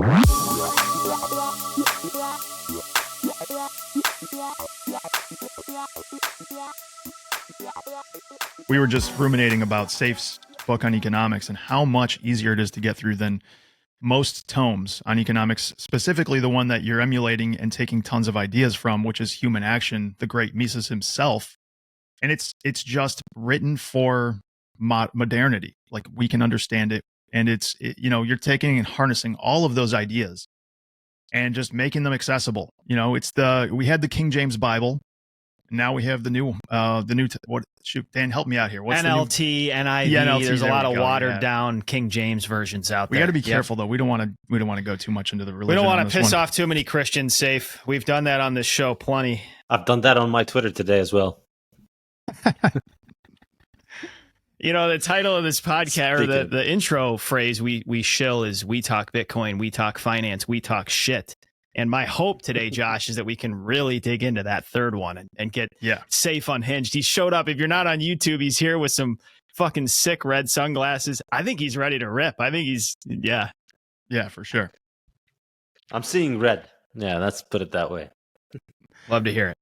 We were just ruminating about Saif's book on economics and how much easier it is to get through than most tomes on economics, specifically the one that you're emulating and taking tons of ideas from, which is Human Action, the great Mises himself. And it's just written for modernity. Like, we can understand it. And you're taking and harnessing all of those ideas and just making them accessible. We had the King James Bible. Now we have the new, Dan, help me out here. What's NLT, NIV. NLT, there's a lot of watered down King James versions out there. We got to be careful though. We don't want to go too much into the religion. We don't want to piss off too many Christians, Saif. We've done that on this show plenty. I've done that on my Twitter today as well. The title of this podcast, or the intro phrase we shill is "We talk Bitcoin, we talk finance, we talk shit." And my hope today, Josh, is that we can really dig into that third one and get Saif unhinged. He showed up. If you're not on YouTube, he's here with some fucking sick red sunglasses. I think he's ready to rip. I think he's, yeah, for sure. I'm seeing red. Yeah, let's put it that way. Love to hear it.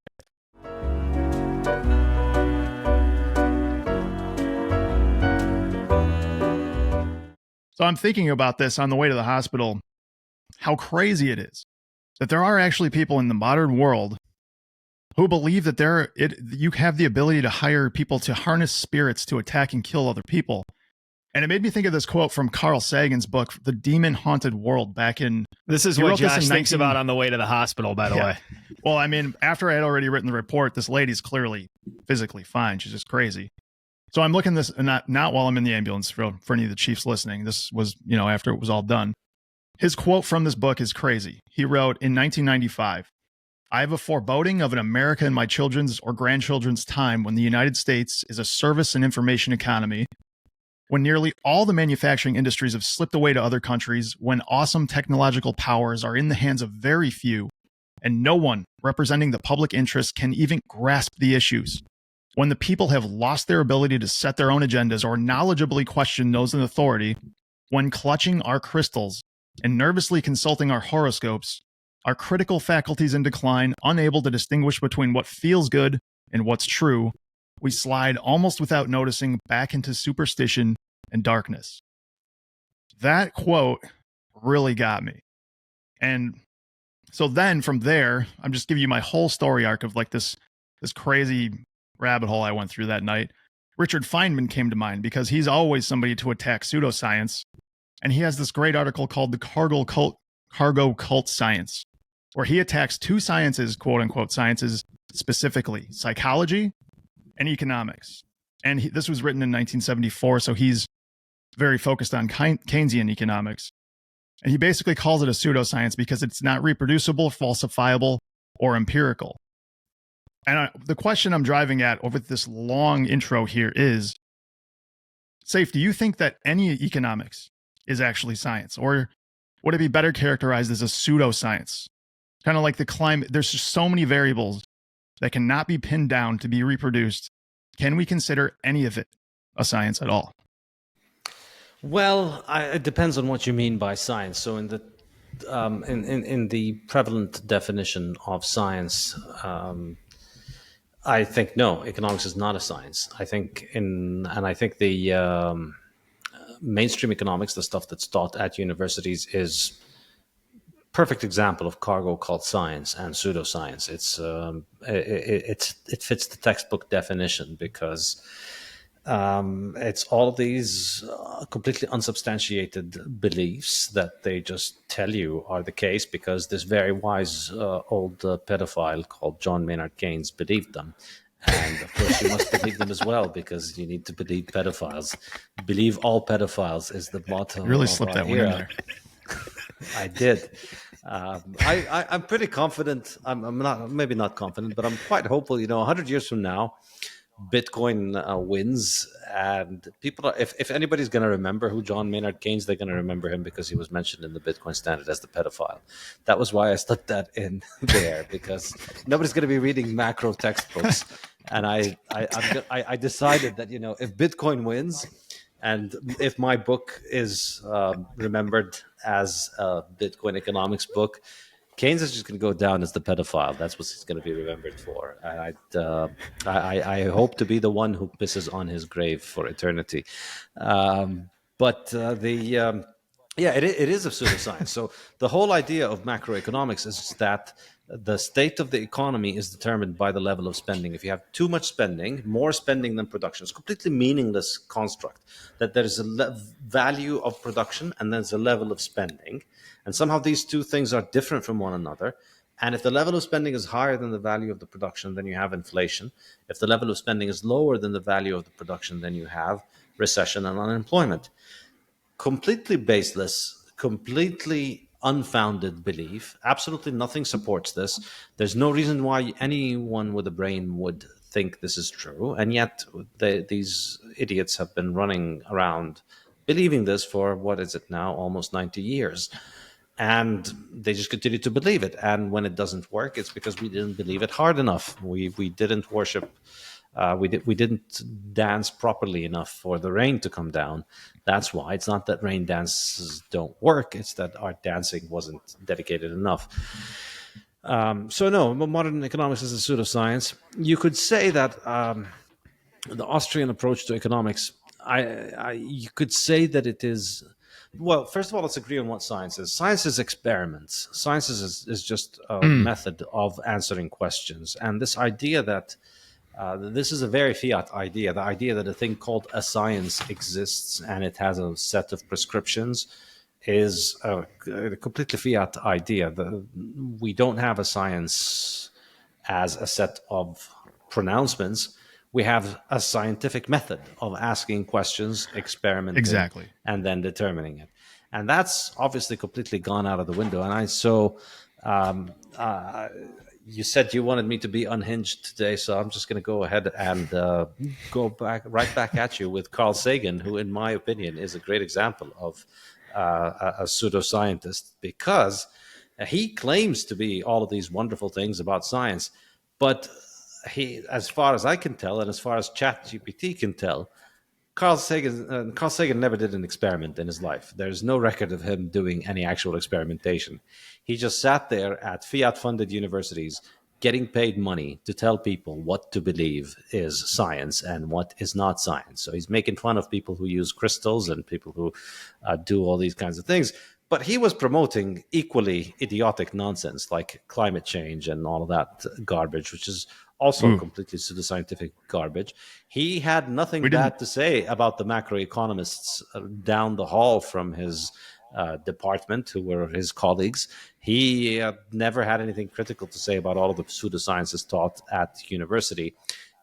So I'm thinking about this on the way to the hospital, how crazy it is that there are actually people in the modern world who believe that you have the ability to hire people to harness spirits to attack and kill other people. And it made me think of this quote from Carl Sagan's book, The Demon Haunted World, back in... This is what Josh thinks about on the way to the hospital, by the way. Well, I mean, after I had already written the report, this lady's clearly physically fine. She's just crazy. So I'm looking this, not while I'm in the ambulance, for any of the chiefs listening. This was, after it was all done. His quote from this book is crazy. He wrote in 1995, "I have a foreboding of an America in my children's or grandchildren's time when the United States is a service and information economy, when nearly all the manufacturing industries have slipped away to other countries, when awesome technological powers are in the hands of very few, and no one representing the public interest can even grasp the issues. When the people have lost their ability to set their own agendas or knowledgeably question those in authority, when clutching our crystals and nervously consulting our horoscopes, our critical faculties in decline, unable to distinguish between what feels good and what's true, we slide almost without noticing back into superstition and darkness." That quote really got me. And so then from there, I'm just giving you my whole story arc of like this crazy rabbit hole I went through that night. Richard Feynman came to mind because he's always somebody to attack pseudoscience. And he has this great article called The Cargo Cult Science, where he attacks two sciences, quote unquote sciences, specifically psychology and economics. And this was written in 1974, so he's very focused on Keynesian economics. And he basically calls it a pseudoscience because it's not reproducible, falsifiable, or empirical. And the question I'm driving at over this long intro here is, Saif, do you think that any economics is actually science? Or would it be better characterized as a pseudoscience? Kind of like the climate. There's just so many variables that cannot be pinned down to be reproduced. Can we consider any of it a science at all? Well, it depends on what you mean by science. So in the prevalent definition of science, I think no, economics is not a science. I think the mainstream economics, the stuff that's taught at universities, is perfect example of cargo cult science and pseudoscience. It fits the textbook definition because it's all of these completely unsubstantiated beliefs that they just tell you are the case because this very wise old pedophile called John Maynard Keynes believed them. And of course, you must believe them as well because you need to believe pedophiles. Believe all pedophiles is the motto. You really slipped that one in there. I did. I'm pretty confident. I'm not, maybe not confident, but I'm quite hopeful. 100 years from now, Bitcoin wins, and people are, if anybody's going to remember who John Maynard Keynes, they're going to remember him because he was mentioned in the Bitcoin Standard as the pedophile. That was why I stuck that in there, because nobody's going to be reading macro textbooks. And I decided that if Bitcoin wins, And if my book is remembered as a Bitcoin economics book, Keynes is just going to go down as the pedophile. That's what he's going to be remembered for. And I hope to be the one who pisses on his grave for eternity. Yeah, it is a pseudoscience. So the whole idea of macroeconomics is that the state of the economy is determined by the level of spending. If you have too much spending, more spending than production, it's a completely meaningless construct. That there is a value of production and there's a level of spending. And somehow these two things are different from one another. And if the level of spending is higher than the value of the production, then you have inflation. If the level of spending is lower than the value of the production, then you have recession and unemployment. Completely baseless, completely unfounded belief. Absolutely nothing supports this. There's no reason why anyone with a brain would think this is true. And yet these idiots have been running around believing this for, what is it now, almost 90 years. And they just continue to believe it. And when it doesn't work, it's because we didn't believe it hard enough. We didn't worship. We didn't dance properly enough for the rain to come down. That's why. It's not that rain dances don't work. It's that our dancing wasn't dedicated enough. So no, modern economics is a pseudoscience. You could say that the Austrian approach to economics, you could say that it is. Well, first of all, let's agree on what science is. Science is experiments. Science is just a method of answering questions. And this idea that this is a very Fiat idea, the idea that a thing called a science exists and it has a set of prescriptions is a completely Fiat idea. We don't have a science as a set of pronouncements. We have a scientific method of asking questions, experimenting, Exactly. and then determining it. And that's obviously completely gone out of the window. And you said you wanted me to be unhinged today, so I'm just going to go ahead and go right back at you with Carl Sagan, who, in my opinion, is a great example of a pseudoscientist, because he claims to be all of these wonderful things about science, but he, as far as I can tell, and as far as ChatGPT can tell, Carl Sagan never did an experiment in his life. There's no record of him doing any actual experimentation. He just sat there at fiat-funded universities getting paid money to tell people what to believe is science and what is not science. So he's making fun of people who use crystals and people who do all these kinds of things. But he was promoting equally idiotic nonsense like climate change and all of that garbage, which is also completely pseudoscientific garbage. He had nothing bad to say about the macroeconomists down the hall from his department, who were his colleagues. He never had anything critical to say about all of the pseudosciences taught at university.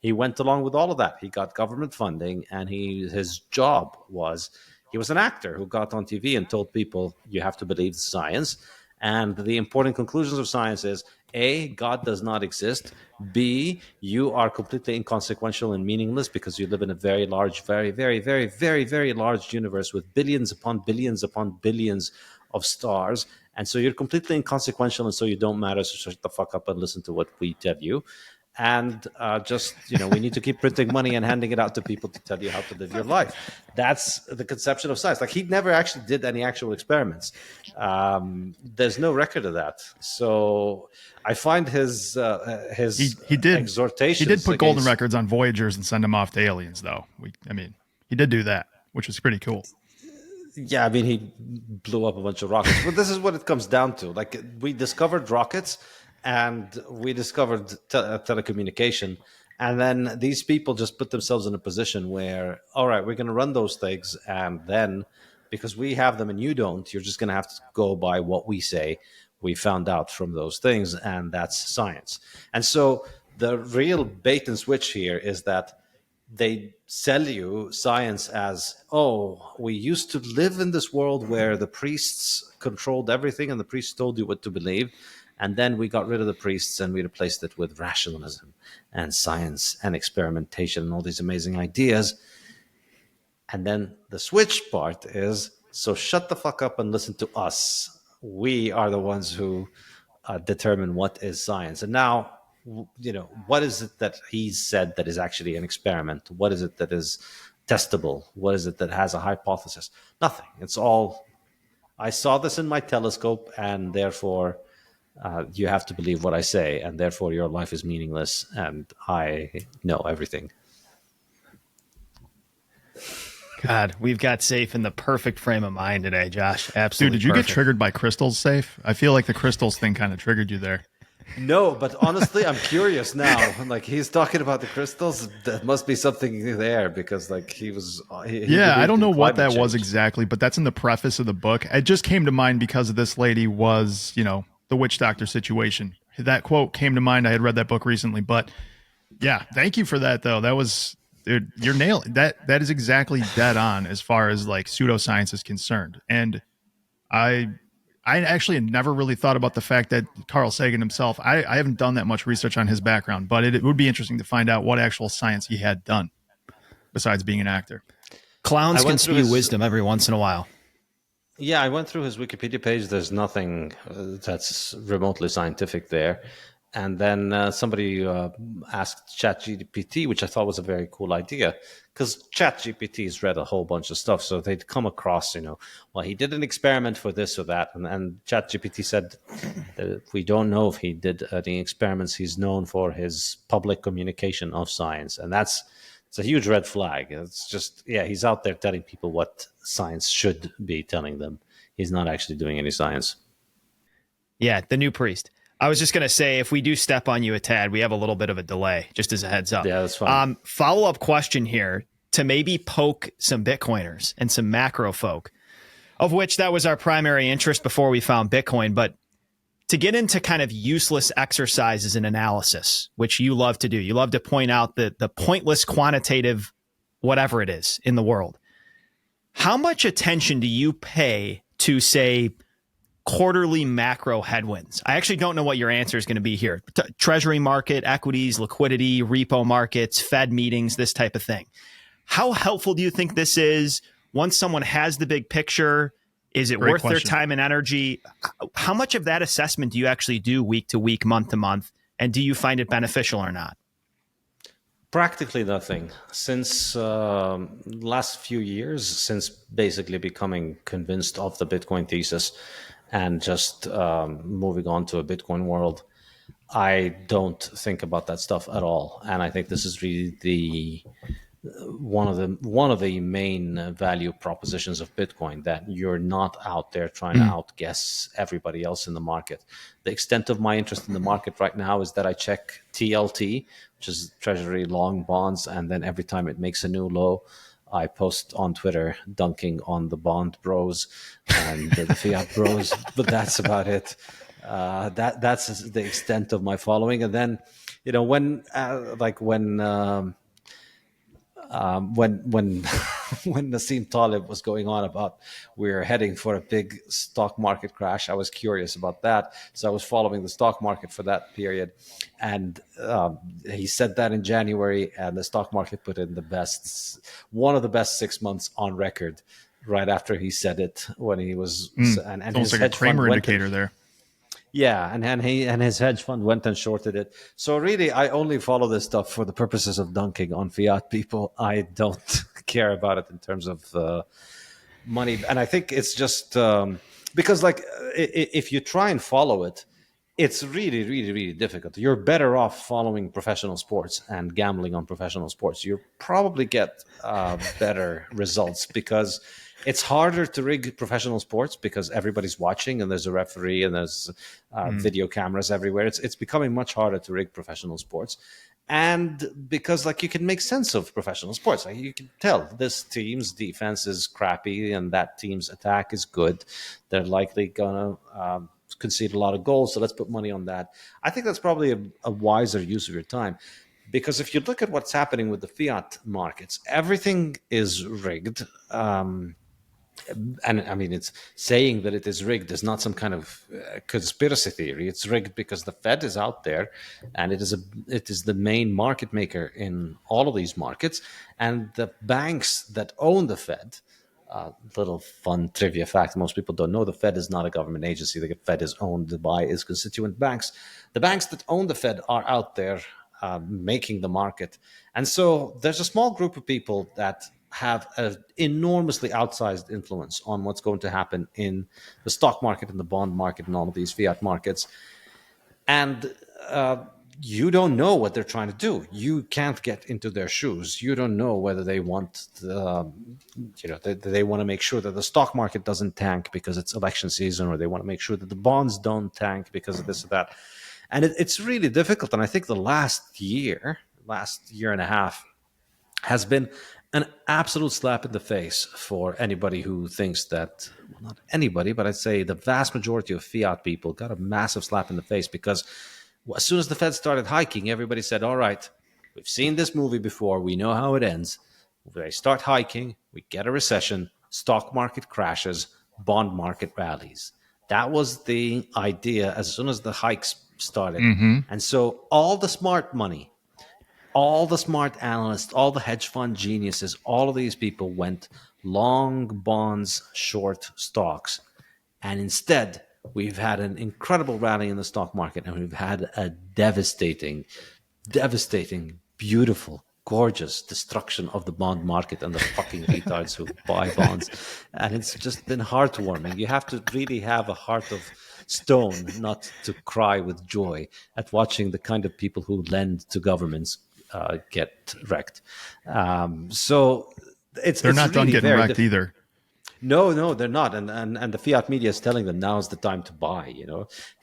He went along with all of that. He got government funding, and his job was, he was an actor who got on TV and told people, you have to believe science. And the important conclusions of science is, A, God does not exist. B, you are completely inconsequential and meaningless because you live in a very large, very, very, very, very, very large universe with billions upon billions upon billions of stars. And so you're completely inconsequential, and so you don't matter. So shut the fuck up and listen to what we tell you. And we need to keep printing money and handing it out to people to tell you how to live your life. That's the conception of science. Like, he never actually did any actual experiments. There's no record of that. So I find his he did exhortations. He did put golden records on Voyagers and send them off to aliens, though. He did do that, which was pretty cool. Yeah, I mean, he blew up a bunch of rockets. But this is what it comes down to. Like, we discovered rockets, and we discovered telecommunication. And then these people just put themselves in a position where, all right, we're going to run those things. And then, because we have them and you don't, you're just going to have to go by what we say we found out from those things. And that's science. And so the real bait and switch here is that they sell you science as, oh, we used to live in this world where the priests controlled everything and the priests told you what to believe. And then we got rid of the priests and we replaced it with rationalism and science and experimentation and all these amazing ideas. And then the switch part is, so shut the fuck up and listen to us. We are the ones who determine what is science. And now, what is it that he's said that is actually an experiment? What is it that is testable? What is it that has a hypothesis? Nothing. It's all, I saw this in my telescope, and therefore you have to believe what I say, and therefore your life is meaningless, and I know everything. God, we've got Saif in the perfect frame of mind today, Josh. Absolutely. Dude, did you perfect. get triggered by crystals, Saif? I feel like the crystals thing kind of triggered you there. No, but honestly, I'm curious now. Like, he's talking about the crystals. There must be something there, because like he yeah, I don't know what that change was exactly, but that's in the preface of the book. It just came to mind because this lady was, the witch doctor situation. That quote came to mind. I had read that book recently, but yeah, thank you for that though. That was, dude, you're nailing that. That is exactly dead on as far as like pseudoscience is concerned. And I actually had never really thought about the fact that Carl Sagan himself, I haven't done that much research on his background, but it would be interesting to find out what actual science he had done besides being an actor. Clowns can spew wisdom every once in a while. Yeah, I went through his Wikipedia page. There's nothing that's remotely scientific there. And then somebody asked ChatGPT, which I thought was a very cool idea, because ChatGPT has read a whole bunch of stuff. So they'd come across, well, he did an experiment for this or that. And ChatGPT said that we don't know if he did any experiments. He's known for his public communication of science. And it's a huge red flag. It's just, yeah, he's out there telling people what science should be telling them. He's not actually doing any science. Yeah, the new priest. I was just going to say, if we do step on you a tad, we have a little bit of a delay, just as a heads up. Yeah, that's fine. Follow-up question here to maybe poke some Bitcoiners and some macro folk, of which that was our primary interest before we found Bitcoin. But to get into kind of useless exercises and analysis, which you love to do, you love to point out the pointless quantitative whatever it is in the world. How much attention do you pay to, say, quarterly macro headwinds? I actually don't know what your answer is going to be here. Treasury market, equities, liquidity, repo markets, Fed meetings, this type of thing. How helpful do you think this is once someone has the big picture? Is it worth their time and energy? How much of that assessment do you actually do week to week, month to month? And do you find it beneficial or not? Practically nothing. Since last few years, since basically becoming convinced of the Bitcoin thesis and just moving on to a Bitcoin world, I don't think about that stuff at all. And I think this is really one of the main value propositions of Bitcoin, that you're not out there trying to outguess everybody else in the market. The extent of my interest in the market right now is that I check TLT, which is Treasury long bonds, and then every time it makes a new low, I post on Twitter dunking on the bond bros and the fiat bros, but that's about it. That's the extent of my following. And then, when Nassim Taleb was going on about we're heading for a big stock market crash, I was curious about that. So I was following the stock market for that period. And he said that in January, and the stock market put in one of the best 6 months on record right after he said it, when he was, and almost like a Kramer indicator there. Yeah, and his hedge fund went and shorted it. So really, I only follow this stuff for the purposes of dunking on fiat people. I don't care about it in terms of money. And I think it's just because, like, if you try and follow it, it's really, really, really difficult. You're better off following professional sports and gambling on professional sports. You probably get better results, because it's harder to rig professional sports because everybody's watching and there's a referee and there's video cameras everywhere. It's becoming much harder to rig professional sports. And because, like, you can make sense of professional sports. Like, you can tell this team's defense is crappy and that team's attack is good. They're likely going to concede a lot of goals, so let's put money on that. I think that's probably a wiser use of your time. Because if you look at what's happening with the fiat markets, everything is rigged. And I mean, it's saying that it is rigged is not some kind of conspiracy theory. It's rigged because the Fed is out there, and it is the main market maker in all of these markets. And the banks that own the Fed, little fun trivia fact: most people don't know, the Fed is not a government agency. The Fed is owned by its constituent banks. The banks that own the Fed are out there making the market, and so there's a small group of people that have an enormously outsized influence on what's going to happen in the stock market and the bond market and all of these fiat markets. And you don't know what they're trying to do. You can't get into their shoes. You don't know whether they want, they want to make sure that the stock market doesn't tank because it's election season, or they want to make sure that the bonds don't tank because of this or that. And it's really difficult. And I think the last year and a half has been an absolute slap in the face for anybody who thinks that, well, not anybody, but I'd say the vast majority of fiat people got a massive slap in the face, because as soon as the Fed started hiking, everybody said, all right, we've seen this movie before. We know how it ends. They start hiking, we get a recession, stock market crashes, bond market rallies. That was the idea as soon as the hikes started. And so all the smart money, all the smart analysts, all the hedge fund geniuses, all of these people went long bonds, short stocks. And instead, we've had an incredible rally in the stock market, and we've had a devastating, beautiful, gorgeous destruction of the bond market and the fucking retards who buy bonds. And it's just been heartwarming. You have to really have a heart of stone not to cry with joy at watching the kind of people who lend to governments get wrecked. So they're not done getting wrecked either. No, they're not. And the fiat media is telling them now's the time to buy,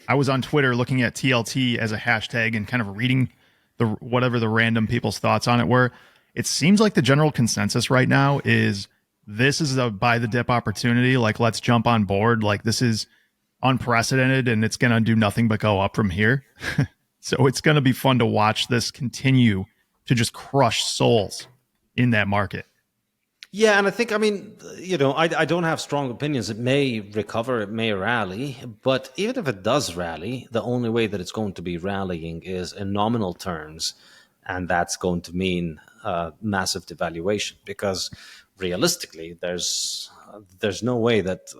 I was on Twitter looking at TLT as a hashtag and kind of reading whatever the random people's thoughts on it were. It seems like the general consensus right now is this is a buy the dip opportunity. Like, let's jump on board. Like, this is unprecedented and it's going to do nothing but go up from here. So it's going to be fun to watch this continue to just crush souls in that market. Yeah, and I think, I don't have strong opinions. It may recover, it may rally, but even if it does rally, the only way that it's going to be rallying is in nominal terms, and that's going to mean massive devaluation, because realistically, there's no way that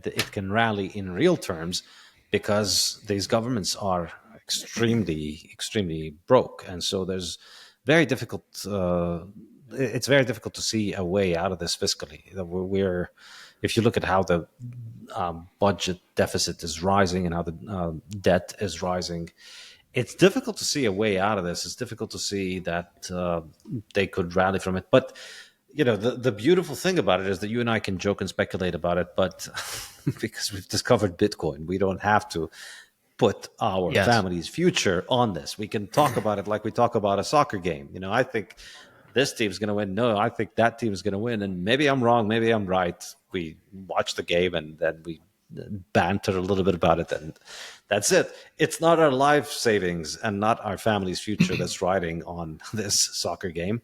it can rally in real terms, because these governments are extremely broke, and so there's very difficult. It's very difficult to see a way out of this fiscally. If you look at how the budget deficit is rising and how the debt is rising, it's difficult to see a way out of this. It's difficult to see that they could rally from it. But the beautiful thing about it is that you and I can joke and speculate about it, but because we've discovered Bitcoin, we don't have to put our family's future on this. We can talk about it like we talk about a soccer game. I think this team's going to win. No, I think that team is going to win. And maybe I'm wrong. Maybe I'm right. We watch the game and then we banter a little bit about it. And that's it. It's not our life savings and not our family's future that's riding on this soccer game.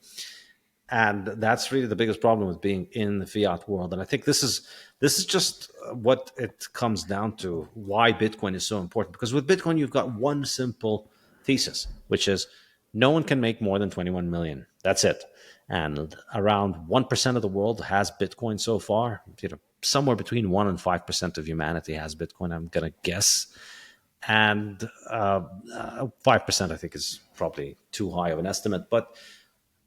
And that's really the biggest problem with being in the fiat world. And I think this is just what it comes down to, why Bitcoin is so important. Because with Bitcoin, you've got one simple thesis, which is no one can make more than 21 million. That's it. And around 1% of the world has Bitcoin so far. Somewhere between 1% and 5% of humanity has Bitcoin, I'm going to guess. And 5% I think is probably too high of an estimate. But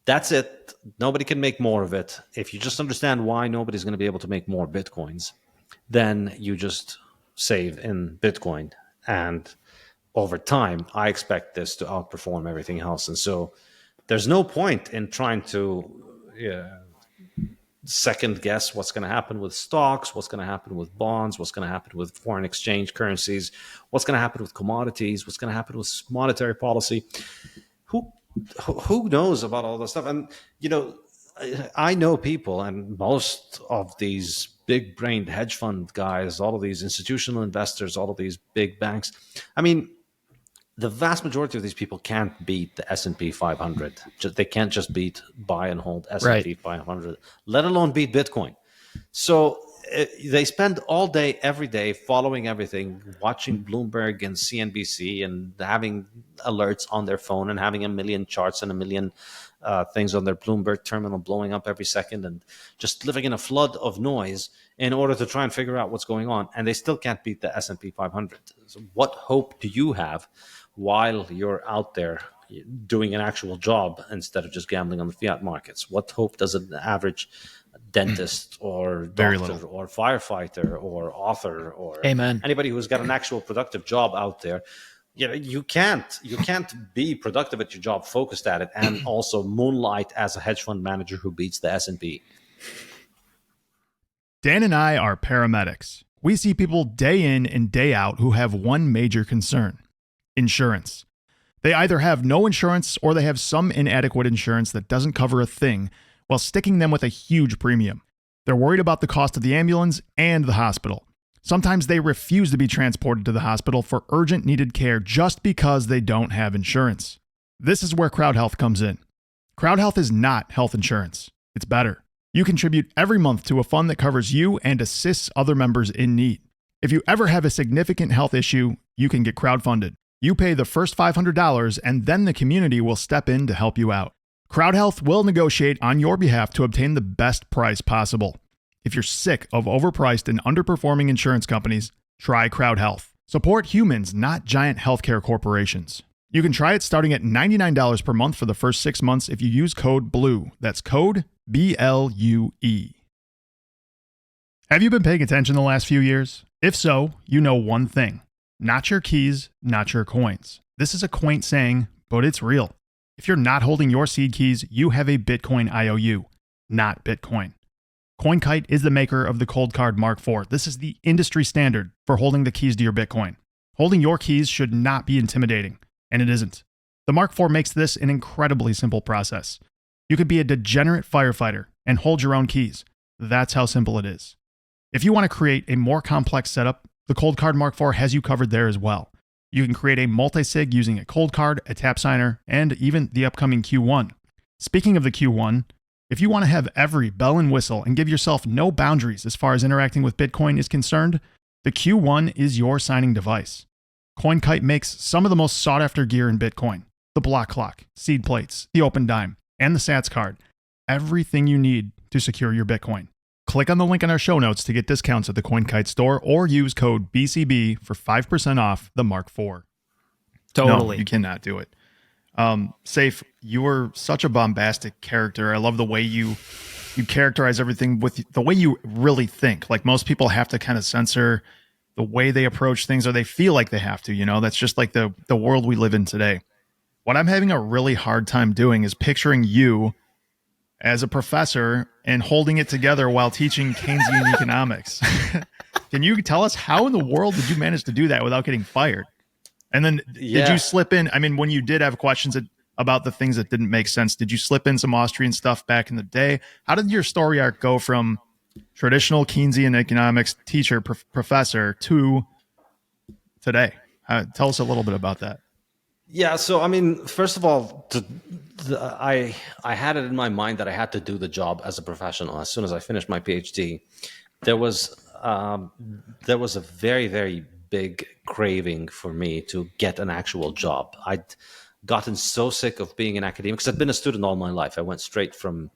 that's it. Nobody can make more of it. If you just understand why nobody's going to be able to make more Bitcoins, then you just save in Bitcoin. And over time, I expect this to outperform everything else. And so there's no point in trying to second guess what's going to happen with stocks, what's going to happen with bonds, what's going to happen with foreign exchange currencies, what's going to happen with commodities, what's going to happen with monetary policy. Who knows about all this stuff? And, I know people, and most of these big-brained hedge fund guys, all of these institutional investors, all of these big banks, the vast majority of these people can't beat the S&P 500. They can't just beat buy and hold S&P 500, let alone beat Bitcoin. So they spend all day, every day, following everything, watching Bloomberg and CNBC and having alerts on their phone and having a million charts and a million things on their Bloomberg terminal blowing up every second, and just living in a flood of noise in order to try and figure out what's going on. And they still can't beat the S&P 500. So what hope do you have while you're out there doing an actual job instead of just gambling on the fiat markets? What hope does an average dentist or doctor or firefighter or author or anybody who's got an actual productive job out there? You can't be productive at your job, focused at it, and also moonlight as a hedge fund manager who beats the S&P. Dan and I are paramedics. We see people day in and day out who have one major concern: insurance. They either have no insurance or they have some inadequate insurance that doesn't cover a thing, while sticking them with a huge premium. They're worried about the cost of the ambulance and the hospital. Sometimes they refuse to be transported to the hospital for urgent needed care just because they don't have insurance. This is where CrowdHealth comes in. CrowdHealth is not health insurance. It's better. You contribute every month to a fund that covers you and assists other members in need. If you ever have a significant health issue, you can get crowdfunded. You pay the first $500 and then the community will step in to help you out. CrowdHealth will negotiate on your behalf to obtain the best price possible. If you're sick of overpriced and underperforming insurance companies, try CrowdHealth. Support humans, not giant healthcare corporations. You can try it starting at $99 per month for the first 6 months if you use code BLUE. That's code BLUE. Have you been paying attention the last few years? If so, you know one thing. Not your keys, not your coins. This is a quaint saying, but it's real. If you're not holding your seed keys, you have a Bitcoin IOU, not Bitcoin. CoinKite is the maker of the Cold Card Mark IV. This is the industry standard for holding the keys to your Bitcoin. Holding your keys should not be intimidating, and it isn't. The Mark IV makes this an incredibly simple process. You could be a degenerate firefighter and hold your own keys. That's how simple it is. If you want to create a more complex setup, the Cold Card Mark IV has you covered there as well. You can create a multi-sig using a cold card, a tap signer, and even the upcoming Q1. Speaking of the Q1, if you want to have every bell and whistle and give yourself no boundaries as far as interacting with Bitcoin is concerned, the Q1 is your signing device. CoinKite makes some of the most sought-after gear in Bitcoin: the block clock, seed plates, the open dime, and the Sats card. Everything you need to secure your Bitcoin. Click on the link in our show notes to get discounts at the CoinKite store or use code BCB for 5% off the Mark IV. Totally. No, you cannot do it. Saif, you are such a bombastic character. I love the way you characterize everything with the way you really think. Like, most people have to kind of censor the way they approach things, or they feel like they have to, that's just like the world we live in today. What I'm having a really hard time doing is picturing you as a professor and holding it together while teaching Keynesian economics. Can you tell us how in the world did you manage to do that without getting fired? And then did you slip in? I mean, when you did have questions about the things that didn't make sense, did you slip in some Austrian stuff back in the day? How did your story arc go from traditional Keynesian economics teacher, professor to today? Tell us a little bit about that. Yeah, so I mean, first of all, I had it in my mind that I had to do the job as a professional. As soon as I finished my PhD, there was a very, very big craving for me to get an actual job. I'd gotten so sick of being an academic because I'd been a student all my life. I went straight from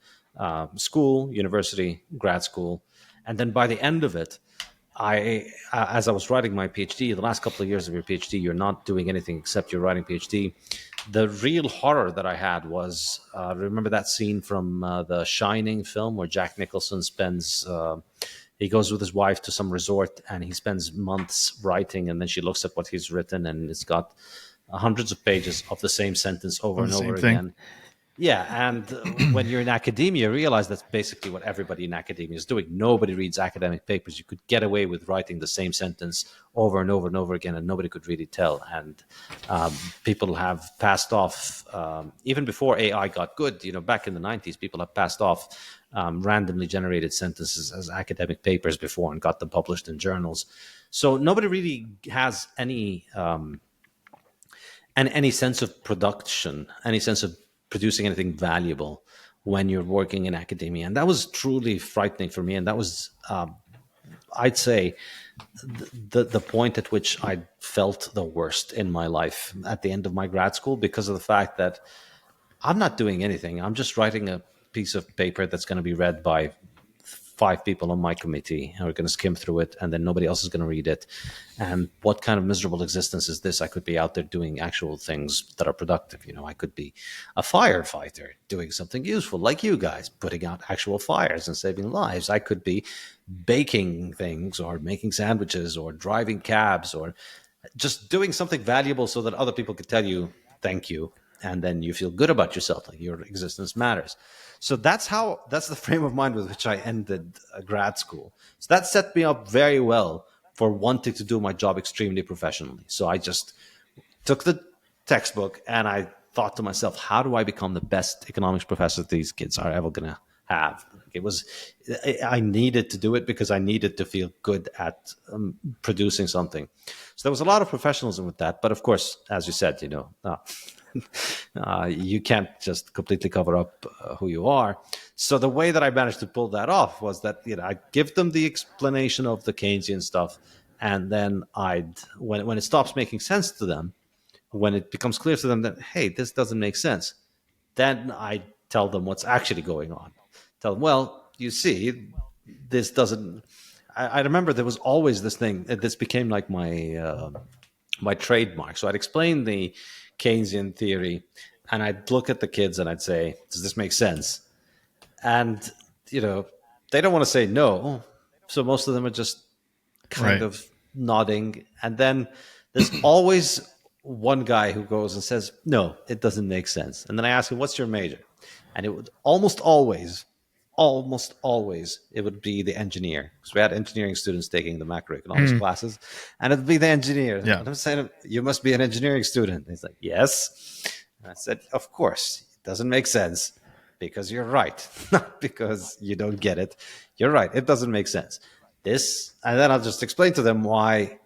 school, university, grad school, and then by the end of it, as I was writing my PhD, the last couple of years of your PhD, you're not doing anything except you're writing PhD. The real horror that I had was, remember that scene from the Shining film where Jack Nicholson he goes with his wife to some resort and he spends months writing, and then she looks at what he's written and it's got hundreds of pages of the same sentence over and over again. Yeah, and when you're in academia, you realize that's basically what everybody in academia is doing. Nobody reads academic papers. You could get away with writing the same sentence over and over and over again, and nobody could really tell. And people have passed off, even before AI got good, back in the 90s, people have passed off randomly generated sentences as academic papers before and got them published in journals. So nobody really has any sense of production, any sense of producing anything valuable when you're working in academia. And that was truly frightening for me. And that was, I'd say, the point at which I felt the worst in my life at the end of my grad school, because of the fact that I'm not doing anything. I'm just writing a piece of paper that's going to be read by 5 people on my committee who are going to skim through it, and then nobody else is going to read it. And what kind of miserable existence is this? I could be out there doing actual things that are productive. I could be a firefighter doing something useful, like you guys, putting out actual fires and saving lives. I could be baking things or making sandwiches or driving cabs or just doing something valuable so that other people could tell you thank you, and then you feel good about yourself, like your existence matters. So that's the frame of mind with which I ended grad school. So that set me up very well for wanting to do my job extremely professionally. So I just took the textbook and I thought to myself, how do I become the best economics professor these kids are ever going to have? I needed to do it because I needed to feel good at producing something. So there was a lot of professionalism with that. But of course, as you said, you can't just completely cover up who you are. So the way that I managed to pull that off was that I give them the explanation of the Keynesian stuff, and then when it stops making sense to them, when it becomes clear to them that, hey, this doesn't make sense, then I tell them what's actually going on. Tell them, well, you see, this doesn't. I remember there was always this thing. This became like my trademark. So I'd explain the Keynesian theory, and I'd look at the kids and I'd say, does this make sense? And, they don't want to say no. So most of them are just kind of nodding. And then there's always one guy who goes and says, no, it doesn't make sense. And then I ask him, what's your major? And it would almost always, it would be the engineer. Because we had engineering students taking the macroeconomics classes, and it would be the engineer. Yeah. And I'm saying, you must be an engineering student. And he's like, yes. And I said, of course, it doesn't make sense because you're right. Not because you don't get it. You're right. It doesn't make sense. And then I'll just explain to them why.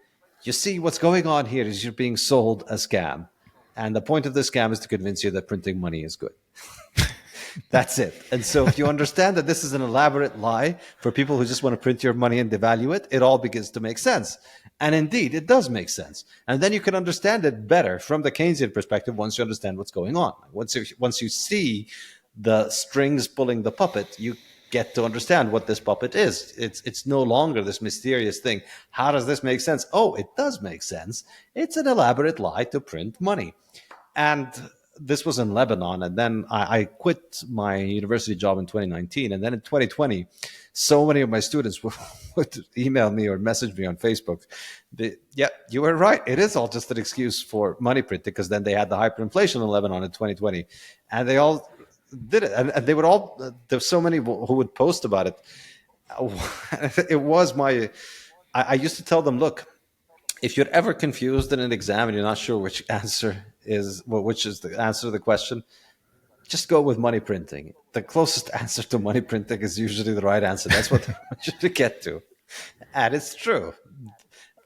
You see, what's going on here is you're being sold a scam. And the point of the scam is to convince you that printing money is good. That's it. And so if you understand that this is an elaborate lie for people who just want to print your money and devalue it, it all begins to make sense. And indeed, it does make sense. And then you can understand it better from the Keynesian perspective once you understand what's going on. Once you see the strings pulling the puppet, you get to understand what this puppet is. It's no longer this mysterious thing. How does this make sense? Oh, it does make sense. It's an elaborate lie to print money. And this was in Lebanon, and then I quit my university job in 2019, and then in 2020, so many of my students would email me or message me on Facebook. Yeah, you were right. It is all just an excuse for money printing, because then they had the hyperinflation in Lebanon in 2020, and they all did it, and they would all. There's so many who would post about it. It was I used to tell them, look, if you're ever confused in an exam and you're not sure which answer is the answer to the question, just go with money printing. The closest answer to money printing is usually the right answer. That's what they want you to get to, and it's true.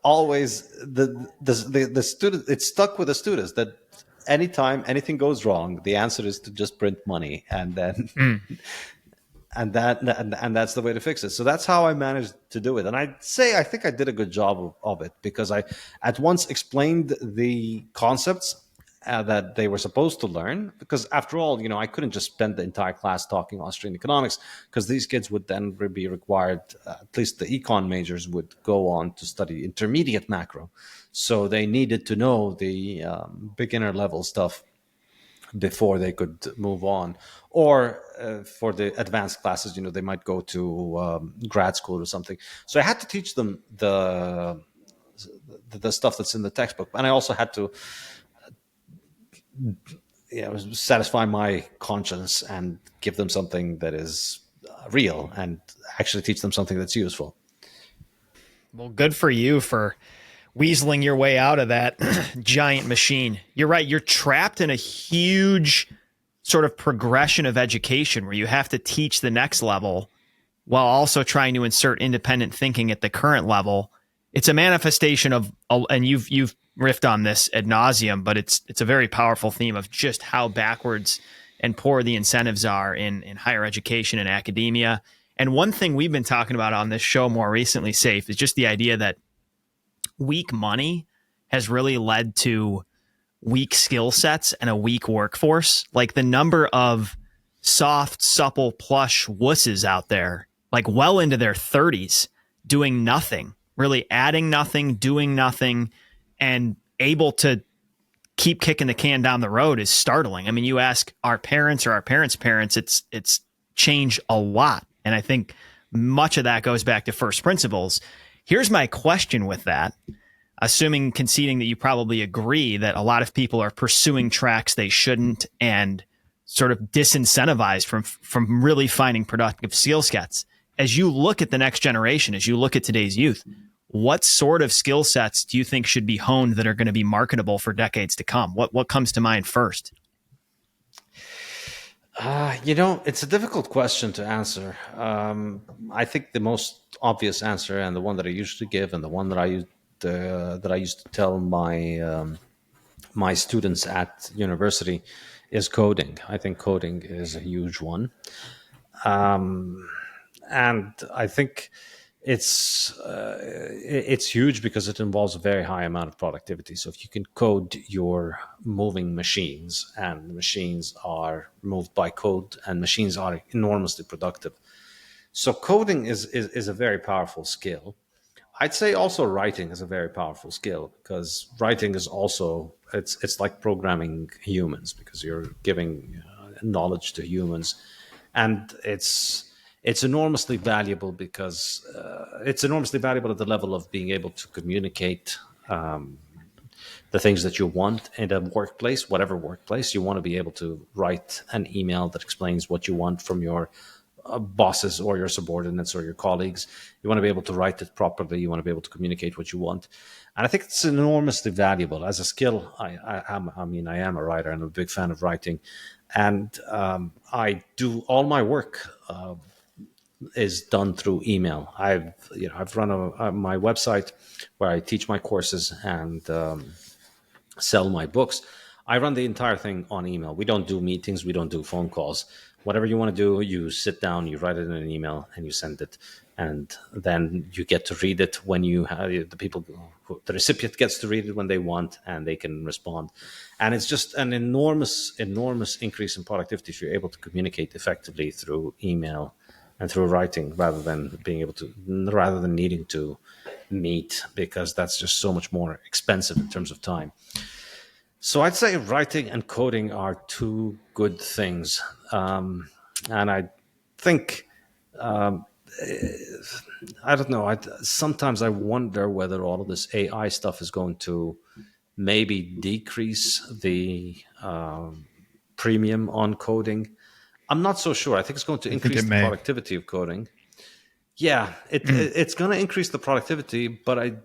Always, the student, it's stuck with the students that anytime anything goes wrong, the answer is to just print money, and then. And that's the way to fix it. So that's how I managed to do it. And I think I did a good job of it, because I at once explained the concepts that they were supposed to learn. Because after all, I couldn't just spend the entire class talking Austrian economics, because these kids would then be required, at least the econ majors would go on to study intermediate macro. So they needed to know the beginner level stuff before they could move on, or for the advanced classes, they might go to grad school or something. So I had to teach them the stuff that's in the textbook, and I also had to satisfy my conscience and give them something that is real and actually teach them something that's useful. Well, good for you for weaseling your way out of that giant machine. You're right. You're trapped in a huge sort of progression of education where you have to teach the next level while also trying to insert independent thinking at the current level. It's a manifestation of, and you've riffed on this ad nauseum, but it's a very powerful theme of just how backwards and poor the incentives are in higher education and academia. And one thing we've been talking about on this show more recently, Saif, is just the idea that weak money has really led to weak skill sets and a weak workforce. Like the number of soft, supple, plush wusses out there, like well into their 30s doing nothing, really adding nothing, doing nothing, and able to keep kicking the can down the road is startling. I mean, you ask our parents or our parents' parents, it's changed a lot. And I think much of that goes back to first principles. Here's my question with that, assuming, conceding that you probably agree that a lot of people are pursuing tracks they shouldn't and sort of disincentivized from really finding productive skill sets. As you look at the next generation, as you look at today's youth, what sort of skill sets do you think should be honed that are going to be marketable for decades to come? What comes to mind first? It's a difficult question to answer. I think the most obvious answer, and the one that I usually give, and the one that I used to tell my students at university, is coding. I think coding is a huge one, and I think it's huge because it involves a very high amount of productivity. So if you can code your moving machines, and the machines are moved by code, and machines are enormously productive. So coding is a very powerful skill. I'd say also writing is a very powerful skill, because writing is also, it's like programming humans, because you're giving knowledge to humans, and it's enormously valuable because it's enormously valuable at the level of being able to communicate the things that you want in a workplace, whatever workplace. You want to be able to write an email that explains what you want from your bosses or your subordinates or your colleagues. You want to be able to write it properly. You want to be able to communicate what you want. And I think it's enormously valuable as a skill. I am a writer, and I'm a big fan of writing. And I do all my work is done through email. I've run my website where I teach my courses and sell my books. I run the entire thing on email. We don't do meetings. We don't do phone calls. Whatever you want to do, you sit down, you write it in an email, and you send it. And then you get to read it when you have the recipient gets to read it when they want, and they can respond. And it's just an enormous increase in productivity if you're able to communicate effectively through email and through writing, rather than needing to meet, because that's just so much more expensive in terms of time. So I'd say writing and coding are two good things. And I think, I don't know, sometimes I wonder whether all of this AI stuff is going to maybe decrease the premium on coding. I'm not so sure. I think it's going to increase the productivity of coding. Yeah, it's going to increase the productivity, but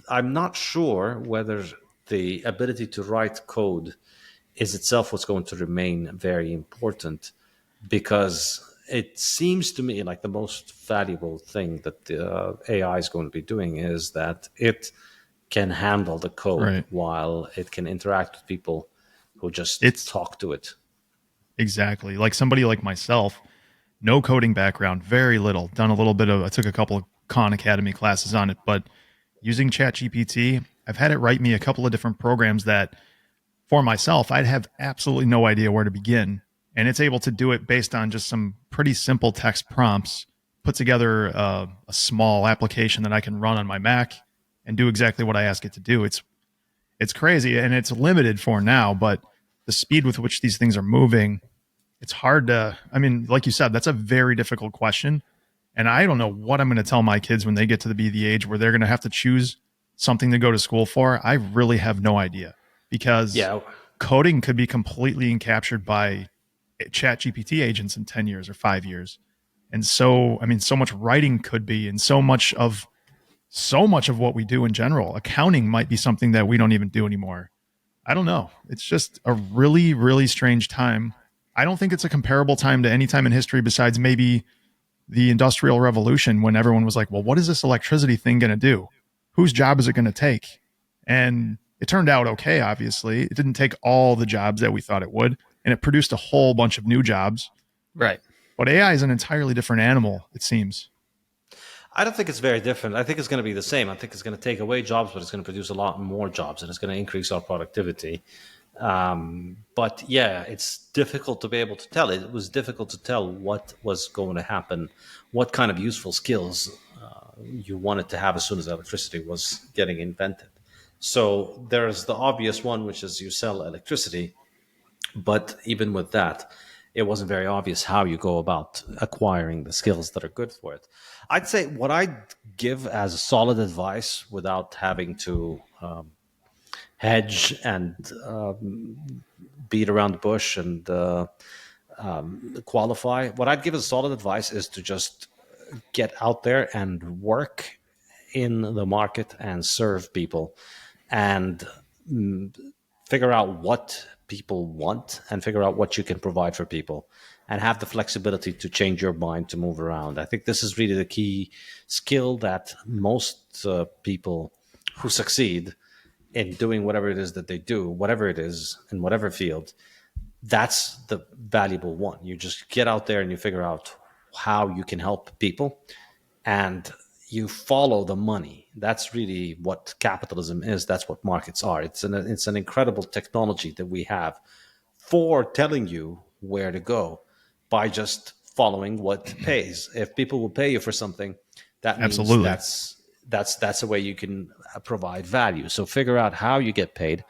I'm not sure whether the ability to write code is itself what's going to remain very important, because it seems to me like the most valuable thing that the AI is going to be doing is that it can handle the code while it can interact with people who just talk to it. Exactly. Like somebody like myself, no coding background, very little. Done a little bit of, I took a couple of Khan Academy classes on it, but using ChatGPT, I've had it write me a couple of different programs that for myself, I'd have absolutely no idea where to begin. And it's able to do it based on just some pretty simple text prompts, put together a small application that I can run on my Mac and do exactly what I ask it to do. It's crazy, and it's limited for now, but the speed with which these things are moving, it's hard to, I mean, like you said, that's a very difficult question. And I don't know what I'm going to tell my kids when they get to be the age where they're going to have to choose something to go to school for. I really have no idea, because coding could be completely captured by chat GPT agents in 10 years or 5 years. And so, I mean, so much writing could be, and so much of what we do in general. Accounting might be something that we don't even do anymore. I don't know. It's just a really, really strange time. I don't think it's a comparable time to any time in history besides maybe the Industrial Revolution, when everyone was like, well, what is this electricity thing going to do? Whose job is it going to take? And it turned out okay, obviously. It didn't take all the jobs that we thought it would, and it produced a whole bunch of new jobs. Right. But AI is an entirely different animal, it seems. I don't think it's very different. I think it's going to be the same. I think it's going to take away jobs, but it's going to produce a lot more jobs, and it's going to increase our productivity. But yeah, it's difficult to be able to tell. It was difficult to tell what was going to happen, what kind of useful skills you wanted to have as soon as electricity was getting invented. So there's the obvious one, which is you sell electricity. But even with that, it wasn't very obvious how you go about acquiring the skills that are good for it. I'd say what I'd give as solid advice without having to hedge and beat around the bush and qualify, what I'd give as solid advice is to just get out there and work in the market and serve people and figure out what people want and figure out what you can provide for people and have the flexibility to change your mind to move around. I think this is really the key skill that most people who succeed in doing whatever it is that they do, whatever it is, in whatever field, that's the valuable one. You just get out there and you figure out how you can help people and you follow the money. That's really what capitalism is. That's what markets are. It's an incredible technology that we have for telling you where to go by just following what pays. If people will pay you for something, that means Absolutely. that's a way you can provide value. So figure out how you get paid,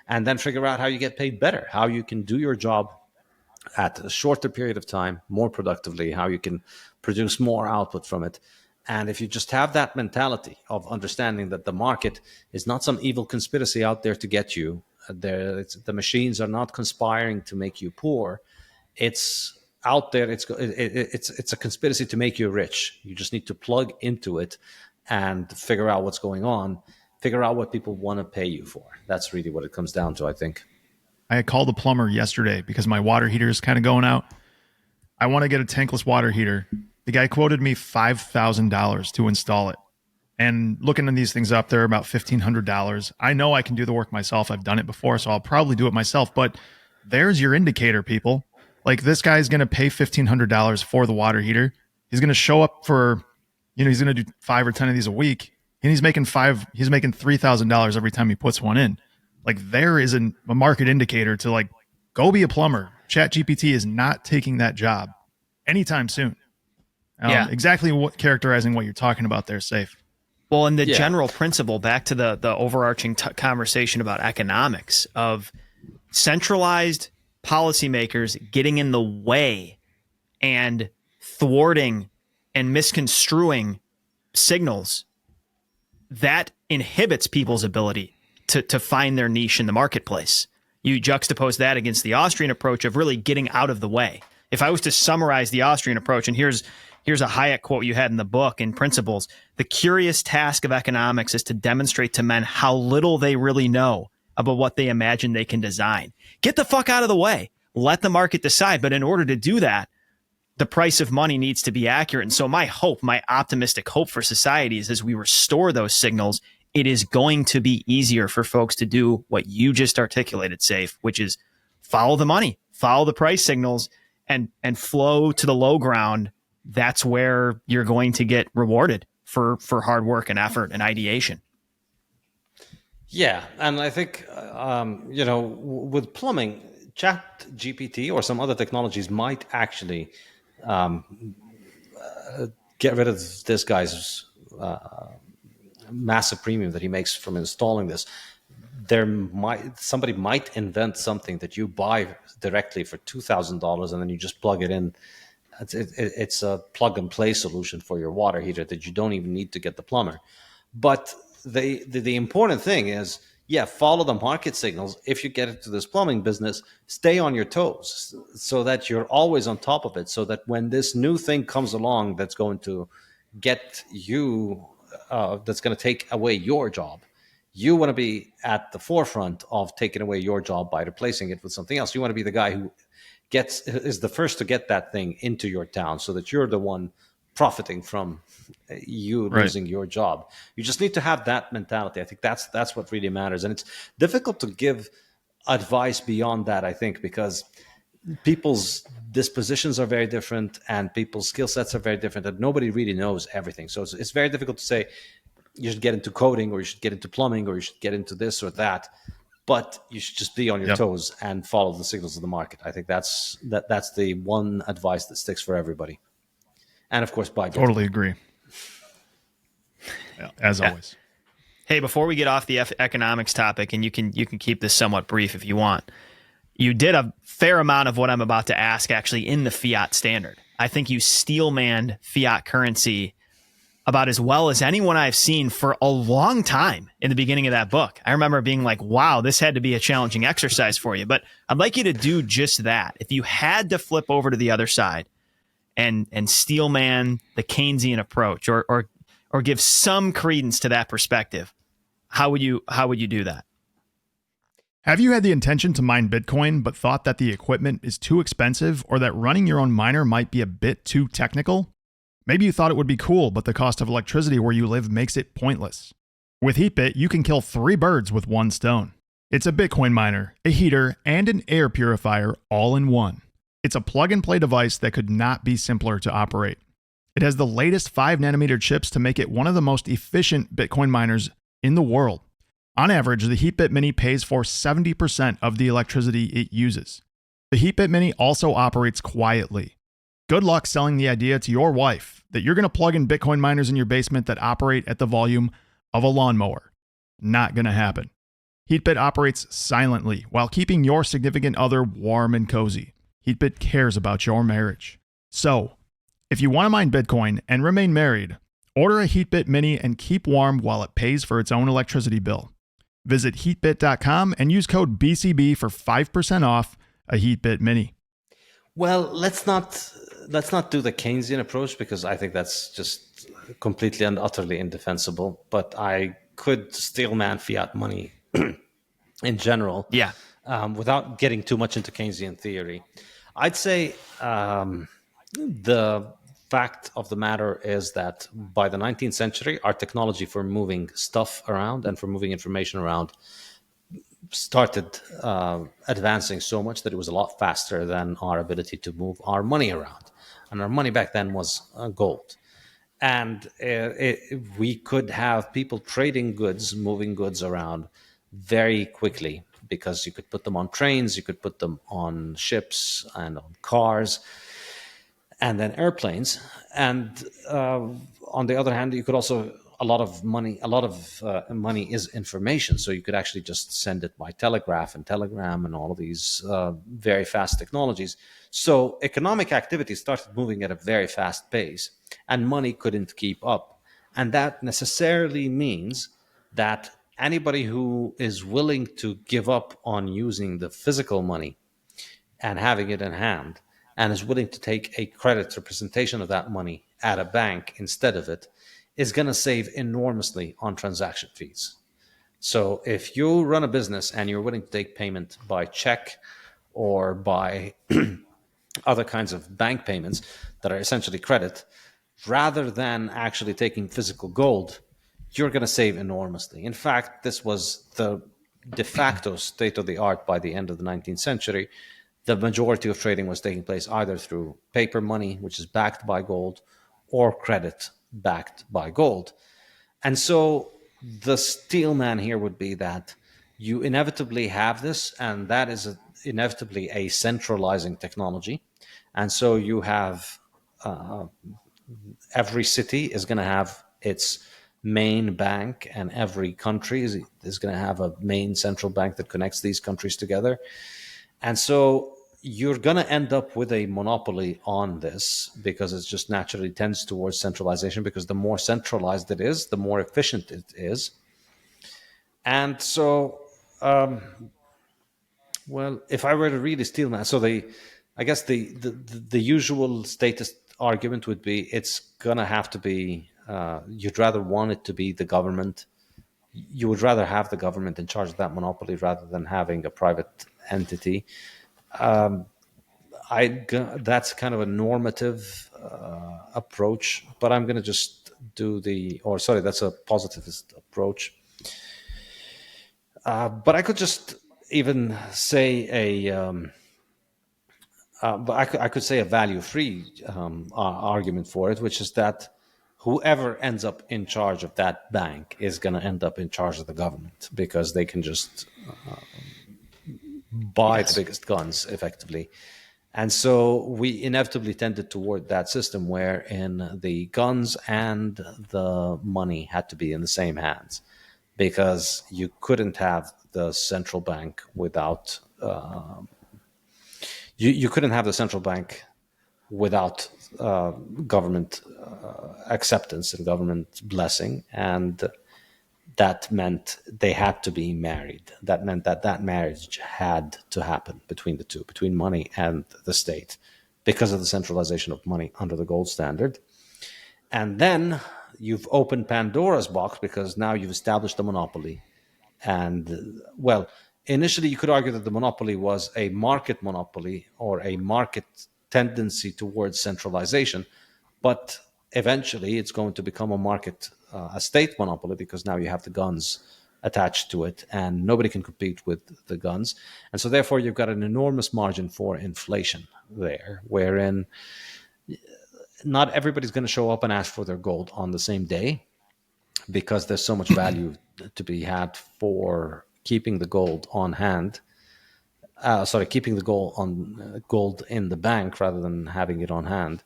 and then figure out how you get paid better, how you can do your job at a shorter period of time, more productively, how you can produce more output from it. And if you just have that mentality of understanding that the market is not some evil conspiracy out there to get you, the machines are not conspiring to make you poor. It's out there. It's a conspiracy to make you rich. You just need to plug into it and figure out what's going on. Figure out what people want to pay you for. That's really what it comes down to, I think. I had called a plumber yesterday because my water heater is kind of going out. I want to get a tankless water heater. The guy quoted me $5,000 to install it. And looking at these things up, they're about $1,500. I know I can do the work myself. I've done it before, so I'll probably do it myself. But there's your indicator, people. Like, this guy's going to pay $1,500 for the water heater. He's going to show up for, he's going to do 5 or 10 of these a week. And he's making $3,000 every time he puts one in. Like, there is a market indicator to, like, go be a plumber. ChatGPT is not taking that job anytime soon. Yeah. Exactly characterizing what you're talking about there, Saif. Well, and the general principle, back to the overarching conversation about economics, of centralized policymakers getting in the way and thwarting and misconstruing signals, that inhibits people's ability to find their niche in the marketplace. You juxtapose that against the Austrian approach of really getting out of the way. If I was to summarize the Austrian approach, and here's a Hayek quote you had in the book in Principles: the curious task of economics is to demonstrate to men how little they really know about what they imagine they can design. Get the fuck out of the way. Let the market decide. But in order to do that, the price of money needs to be accurate. And so my optimistic hope for society is, as we restore those signals, it is going to be easier for folks to do what you just articulated, Saif, which is follow the money, follow the price signals, and flow to the low ground. That's where you're going to get rewarded for hard work and effort and ideation. Yeah, and I think with plumbing, ChatGPT or some other technologies might actually get rid of this guy's massive premium that he makes from installing this. Somebody might invent something that you buy directly for $2,000 and then you just plug it in. It's a plug and play solution for your water heater that you don't even need to get the plumber. But the important thing is, follow the market signals. If you get into this plumbing business, stay on your toes so that you're always on top of it, so that when this new thing comes along that's going to get you, that's going to take away your job, you want to be at the forefront of taking away your job by replacing it with something else. You want to be the guy who is the first to get that thing into your town, so that you're the one profiting from you losing your job. You just need to have that mentality. I think that's what really matters. And it's difficult to give advice beyond that, I think, because people's dispositions are very different and people's skill sets are very different, and nobody really knows everything. So it's very difficult to say you should get into coding or you should get into plumbing or you should get into this or that. but you should just be on your Yep. toes and follow the signals of the market. I think that's the one advice that sticks for everybody. And of course, buy Bitcoin. Totally agree. Yeah, as always. Hey, before we get off the economics topic, and you can keep this somewhat brief if you want, you did a fair amount of what I'm about to ask actually in the fiat standard. I think you steelmanned fiat currency about as well as anyone I've seen for a long time in the beginning of that book. I remember being like, wow, this had to be a challenging exercise for you. But I'd like you to do just that. If you had to flip over to the other side and steelman the Keynesian approach or give some credence to that perspective, how would you do that? Have you had the intention to mine Bitcoin, but thought that the equipment is too expensive or that running your own miner might be a bit too technical? Maybe you thought it would be cool, but the cost of electricity where you live makes it pointless. With HeatBit, you can kill 3 birds with 1 stone. It's a Bitcoin miner, a heater, and an air purifier all in one. It's a plug-and-play device that could not be simpler to operate. It has the latest 5nm chips to make it one of the most efficient Bitcoin miners in the world. On average, the HeatBit Mini pays for 70% of the electricity it uses. The HeatBit Mini also operates quietly. Good luck selling the idea to your wife that you're going to plug in Bitcoin miners in your basement that operate at the volume of a lawnmower. Not going to happen. HeatBit operates silently while keeping your significant other warm and cozy. HeatBit cares about your marriage. So, if you want to mine Bitcoin and remain married, order a HeatBit Mini and keep warm while it pays for its own electricity bill. Visit heatbit.com and use code BCB for 5% off a HeatBit Mini. Well, let's not do the Keynesian approach because I think that's just completely and utterly indefensible. But I could steelman fiat money in general, without getting too much into Keynesian theory. I'd say the fact of the matter is that by the 19th century, our technology for moving stuff around and for moving information around started advancing so much that it was a lot faster than our ability to move our money around. And our money back then was gold. And we could have people trading goods, moving goods around very quickly because you could put them on trains, you could put them on ships and on cars and then airplanes. And on the other hand, you could also a lot of money is information. So you could actually just send it by telegraph and telegram and all of these very fast technologies. So economic activity started moving at a very fast pace and money couldn't keep up. And that necessarily means that anybody who is willing to give up on using the physical money and having it in hand and is willing to take a credit representation of that money at a bank instead of it is going to save enormously on transaction fees. So if you run a business and you're willing to take payment by check or by other kinds of bank payments that are essentially credit, rather than actually taking physical gold, you're going to save enormously. In fact, this was the de facto state of the art by the end of the 19th century. The majority of trading was taking place either through paper money, which is backed by gold, or credit backed by gold. And so the steelman here would be that you inevitably have this, and that is inevitably a centralizing technology. And so you have every city is going to have its main bank, and every country is going to have a main central bank that connects these countries together. And so you're going to end up with a monopoly on this because it just naturally tends towards centralization, because the more centralized it is, the more efficient it is. And so, well, if I were to really steelman, so I guess the usual status argument would be it's going to have to be, you'd rather want it to be the government. You would rather have the government in charge of that monopoly rather than having a private entity. That's kind of a normative approach, but I'm going to just that's a positivist approach. But I could just even say I could say a value-free argument for it, which is that whoever ends up in charge of that bank is going to end up in charge of the government, because they can just buy the biggest guns, effectively. And so we inevitably tended toward that system wherein the guns and the money had to be in the same hands, because you couldn't have the central bank without you couldn't have the central bank without government acceptance and government blessing, and that meant they had to be married. That meant that marriage had to happen between the two, between money and the state, because of the centralization of money under the gold standard. And then you've opened Pandora's box, because now you've established a monopoly. And, well, initially you could argue that the monopoly was a market monopoly or a market tendency towards centralization, but eventually it's going to become a state monopoly, because now you have the guns attached to it and nobody can compete with the guns. And so therefore you've got an enormous margin for inflation there, wherein not everybody's going to show up and ask for their gold on the same day, because there's so much value to be had for keeping the gold on hand. Keeping the gold in the bank rather than having it on hand.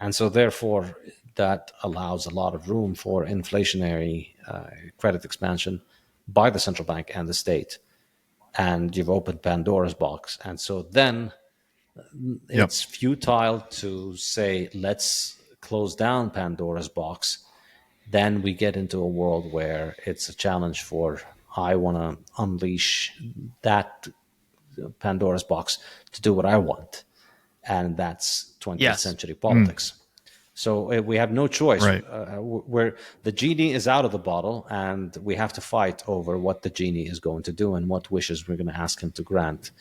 And so therefore that allows a lot of room for inflationary credit expansion by the central bank and the state. And you've opened Pandora's box. And so then it's futile to say, let's close down Pandora's box. Then we get into a world where it's a challenge for, I want to unleash that Pandora's box to do what I want. And that's 20th century politics. So we have no choice. Right. Where the genie is out of the bottle, and we have to fight over what the genie is going to do and what wishes we're going to ask him to grant.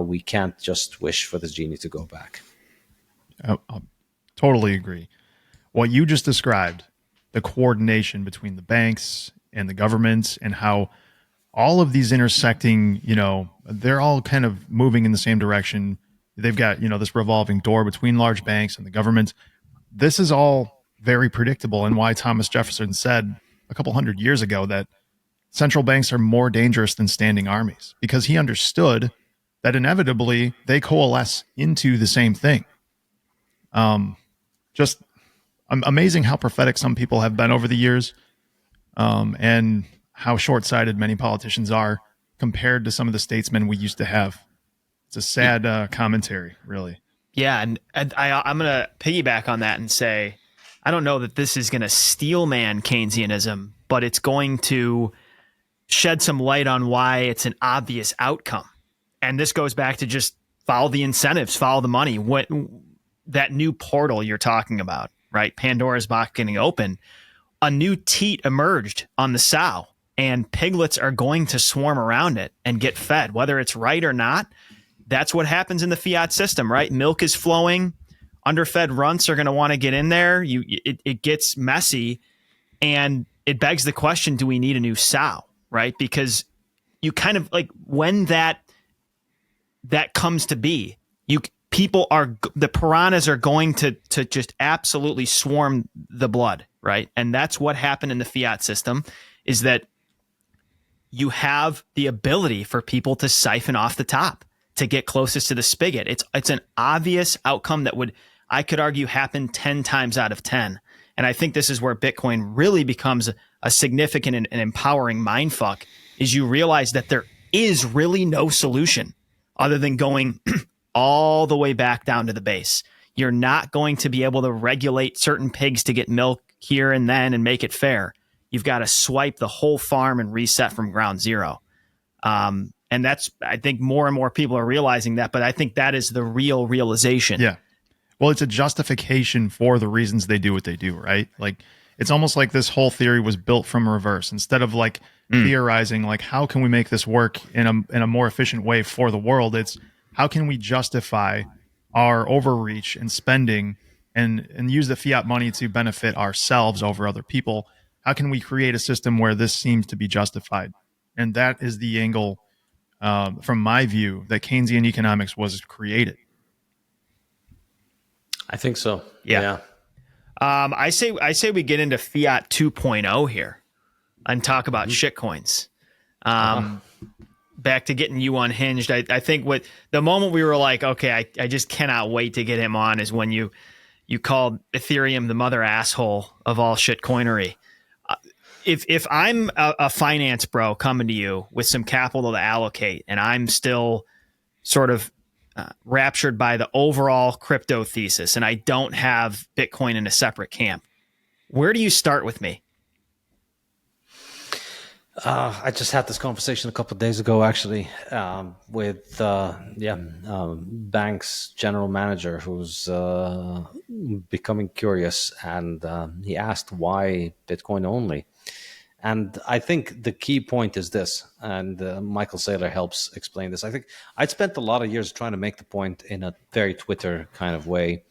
We can't just wish for the genie to go back. I totally agree. What you just described, the coordination between the banks and the government, and how all of these intersecting, they're all kind of moving in the same direction. They've got, this revolving door between large banks and the government. This is all very predictable, and why Thomas Jefferson said a couple hundred years ago that central banks are more dangerous than standing armies, because he understood that inevitably they coalesce into the same thing. Just amazing how prophetic some people have been over the years, and how short-sighted many politicians are compared to some of the statesmen we used to have. It's a sad commentary, really. Yeah, and I'm going to piggyback on that and say, I don't know that this is going to steelman Keynesianism, but it's going to shed some light on why it's an obvious outcome. And this goes back to just follow the incentives, follow the money. What that new portal you're talking about, right? Pandora's box getting open. A new teat emerged on the sow, and piglets are going to swarm around it and get fed, whether it's right or not. That's what happens in the fiat system, right? Milk is flowing. Underfed runts are going to want to get in there. It gets messy, and it begs the question, do we need a new sow, right? Because you kind of like, when that comes to be, the piranhas are going to just absolutely swarm the blood, right? And that's what happened in the fiat system, is that you have the ability for people to siphon off the top, to get closest to the spigot. It's an obvious outcome that would, I could argue, happen 10 times out of 10. And I think this is where Bitcoin really becomes a significant and empowering mindfuck, is you realize that there is really no solution other than going all the way back down to the base. You're not going to be able to regulate certain pigs to get milk here and then and make it fair. You've got to swipe the whole farm and reset from ground zero. And that's, I think more and more people are realizing that, but I think that is the real realization. Yeah. Well, it's a justification for the reasons they do what they do, right? Like, it's almost like this whole theory was built from reverse. Instead of like theorizing, like, how can we make this work in a more efficient way for the world? It's how can we justify our overreach and spending and use the fiat money to benefit ourselves over other people? How can we create a system where this seems to be justified? And that is the angle, from my view, that Keynesian economics was created. I think so. Yeah. I say we get into Fiat 2.0 here and talk about shitcoins. back to getting you unhinged. I think what the moment we were like, okay, I just cannot wait to get him on is when you called Ethereum the mother asshole of all shitcoinery. If I'm a finance bro coming to you with some capital to allocate, and I'm still sort of raptured by the overall crypto thesis, and I don't have Bitcoin in a separate camp, where do you start with me? I just had this conversation a couple of days ago, actually, with bank's general manager who's becoming curious, and he asked why Bitcoin only. And I think the key point is this, and Michael Saylor helps explain this. I think I'd spent a lot of years trying to make the point in a very Twitter kind of way,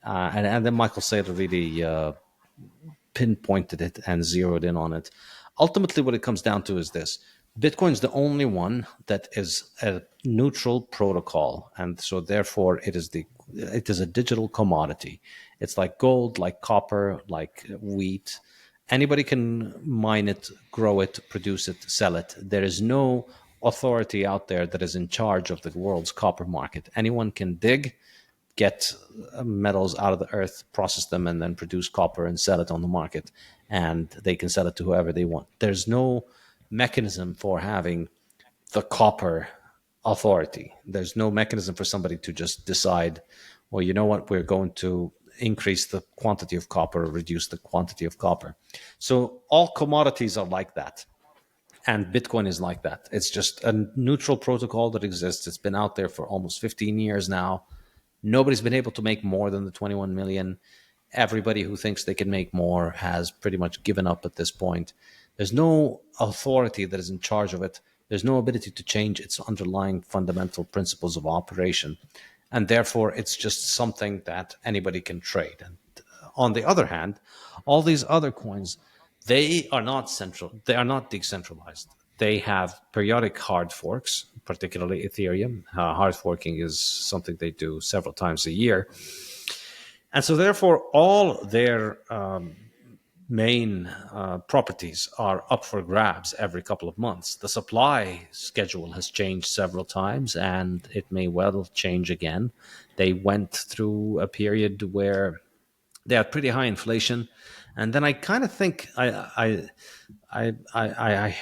and then Michael Saylor really pinpointed it and zeroed in on it. Ultimately, what it comes down to is this. Bitcoin's the only one that is a neutral protocol, and so therefore it is a digital commodity. It's like gold, like copper, like wheat. Anybody can mine it, grow it, produce it, sell it. There is no authority out there that is in charge of the world's copper market. Anyone can dig, get metals out of the earth, process them, and then produce copper and sell it on the market. And they can sell it to whoever they want. There's no mechanism for having the copper authority. There's no mechanism for somebody to just decide, well, you know what, we're going to increase the quantity of copper or reduce the quantity of copper. So all commodities are like that. And Bitcoin is like that. It's just a neutral protocol that exists. It's been out there for almost 15 years now. Nobody's been able to make more than the 21 million. Everybody who thinks they can make more has pretty much given up at this point. There's no authority that is in charge of it. There's no ability to change its underlying fundamental principles of operation. And therefore, it's just something that anybody can trade. And on the other hand, all these other coins, they are not central. They are not decentralized. They have periodic hard forks, particularly Ethereum. Hard forking is something they do several times a year. And so therefore, all their main properties are up for grabs every couple of months. The supply schedule has changed several times, and it may well change again. They went through a period where they had pretty high inflation. And then I kind of think I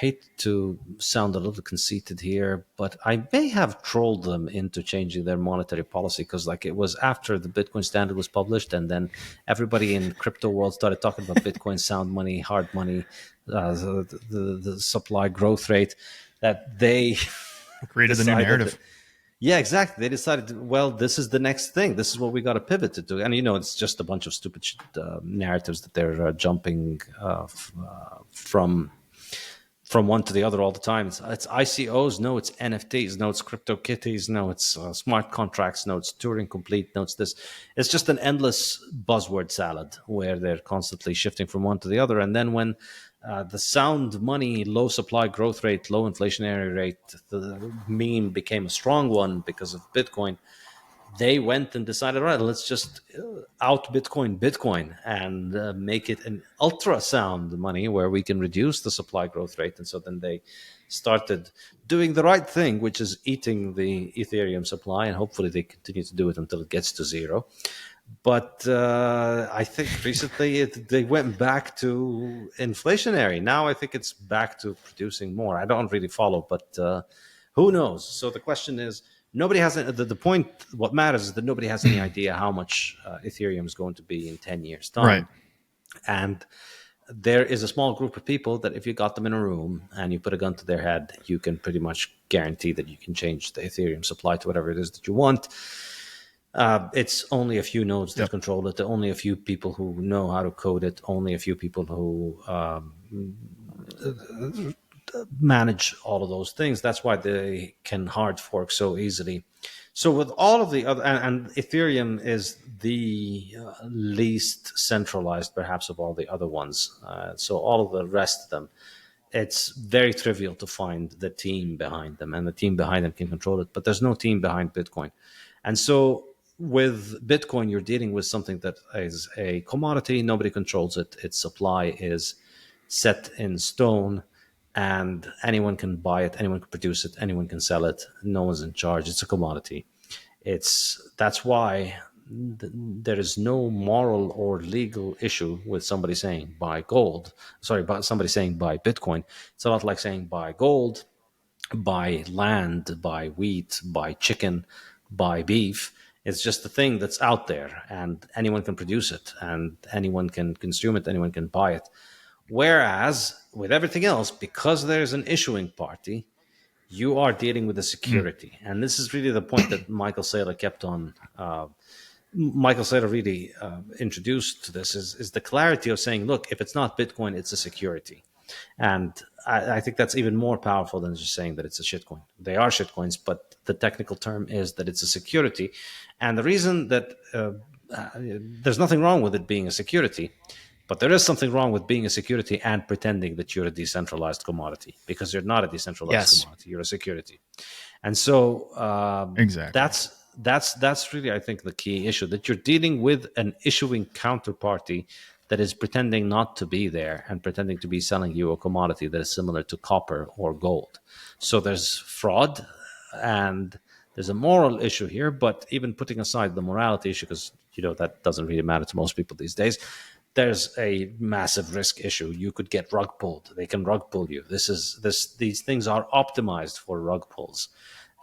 hate to sound a little conceited here, but I may have trolled them into changing their monetary policy, because like it was after the Bitcoin standard was published, and then everybody in crypto world started talking about Bitcoin, sound money, hard money, the supply growth rate, that they created the new narrative. Yeah, exactly. They decided, well, this is the next thing. This is what we got to pivot to do. And, it's just a bunch of stupid narratives that they're jumping from one to the other all the time. It's ICOs. No, it's NFTs. No, it's CryptoKitties. No, it's smart contracts. No, it's Turing Complete. No, it's this. It's just an endless buzzword salad where they're constantly shifting from one to the other. And then when the sound money, low supply growth rate, low inflationary rate, the meme became a strong one because of Bitcoin, they went and decided, all right, let's just out Bitcoin and make it an ultra sound money where we can reduce the supply growth rate. And so then they started doing the right thing, which is eating the Ethereum supply, and hopefully they continue to do it until it gets to zero. But I think recently they went back to inflationary. Now I think it's back to producing more. I don't really follow, but who knows? So the question is, nobody has the point. What matters is that nobody has any idea how much Ethereum is going to be in 10 years' time. Right. And there is a small group of people that if you got them in a room and you put a gun to their head, you can pretty much guarantee that you can change the Ethereum supply to whatever it is that you want. It's only a few nodes that control it, only a few people who know how to code it, only a few people who manage all of those things. That's why they can hard fork so easily. So with all of the other, and Ethereum is the least centralized perhaps of all the other ones. So all of the rest of them, it's very trivial to find the team behind them, and the team behind them can control it, but there's no team behind Bitcoin. And so with Bitcoin, you're dealing with something that is a commodity. Nobody controls it. Its supply is set in stone. and anyone can buy it, anyone can produce it, anyone can sell it. No one's in charge. It's a commodity. That's why there is no moral or legal issue with somebody saying buy gold. Sorry, but somebody saying buy Bitcoin. It's a lot like saying buy gold, buy land, buy wheat, buy chicken, buy beef. It's just a thing that's out there, and anyone can produce it, and anyone can consume it, anyone can buy it. Whereas with everything else, because there's an issuing party, you are dealing with the security. And this is really the point that Michael Saylor kept on. Michael Saylor really introduced to this is the clarity of saying, look, if it's not Bitcoin, it's a security. And I think that's even more powerful than just saying that it's a shitcoin. They are shitcoins, but the technical term is that it's a security. And the reason that there's nothing wrong with it being a security, but there is something wrong with being a security and pretending that you're a decentralized commodity, because you're not a decentralized commodity. You're a security. And so exactly. That's really, I think, the key issue, that you're dealing with an issuing counterparty that is pretending not to be there and pretending to be selling you a commodity that is similar to copper or gold. So there's fraud and there's a moral issue here, but even putting aside the morality issue, because that doesn't really matter to most people these days, there's a massive risk issue. You could get rug pulled. They can rug pull you. These things are optimized for rug pulls.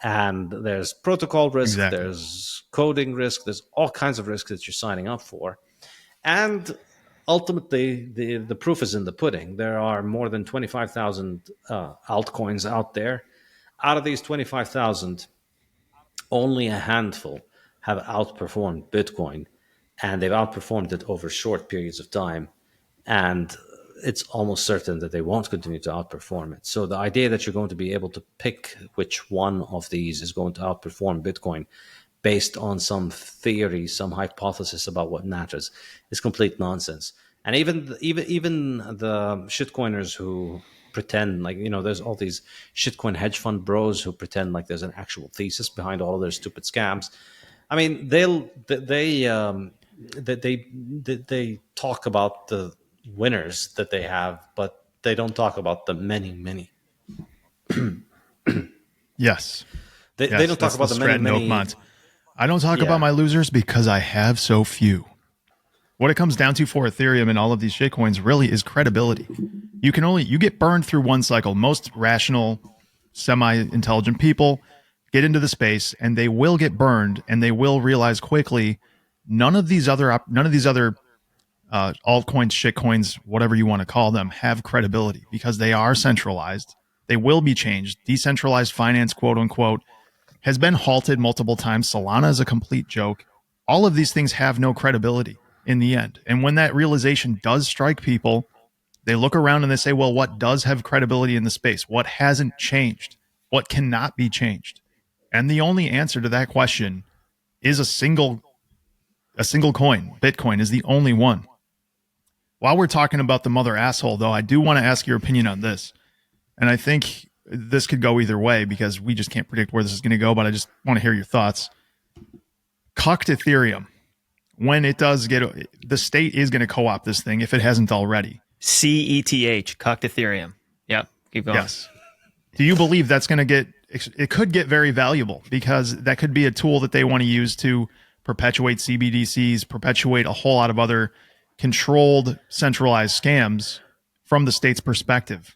And there's protocol risk, exactly. There's coding risk, there's all kinds of risks that you're signing up for. And ultimately, the proof is in the pudding. There are more than 25,000 altcoins out there. Out of these 25,000, only a handful have outperformed Bitcoin, and they've outperformed it over short periods of time. And it's almost certain that they won't continue to outperform it. So the idea that you're going to be able to pick which one of these is going to outperform Bitcoin based on some theory, some hypothesis about what matters is complete nonsense. And even the shitcoiners who pretend like, there's all these shitcoin hedge fund bros who pretend like there's an actual thesis behind all of their stupid scams. I mean, they talk about the winners that they have, but they don't talk about the many. Yes. They don't talk about the many. I don't talk about my losers because I have so few. What it comes down to for Ethereum and all of these shitcoins really is credibility. You get burned through one cycle. Most rational, semi-intelligent people get into the space and they will get burned, and they will realize quickly none of these other altcoins, shitcoins, whatever you want to call them, have credibility because they are centralized. They will be changed. Decentralized finance, quote unquote, has been halted multiple times. Solana is a complete joke. All of these things have no credibility in the end. And when that realization does strike people, they look around and they say, well, what does have credibility in the space? What hasn't changed? What cannot be changed? And the only answer to that question is a single coin. Bitcoin is the only one. While we're talking about the mother asshole, though, I do want to ask your opinion on this. And I think this could go either way because we just can't predict where this is going to go, but I just want to hear your thoughts. Cucked Ethereum. When it does the state is going to co-opt this thing if it hasn't already. CETH, cucked Ethereum. Yep, keep going. Yes. Do you believe that's going to it could get very valuable because that could be a tool that they want to use to perpetuate CBDCs, perpetuate a whole lot of other controlled, centralized scams from the state's perspective.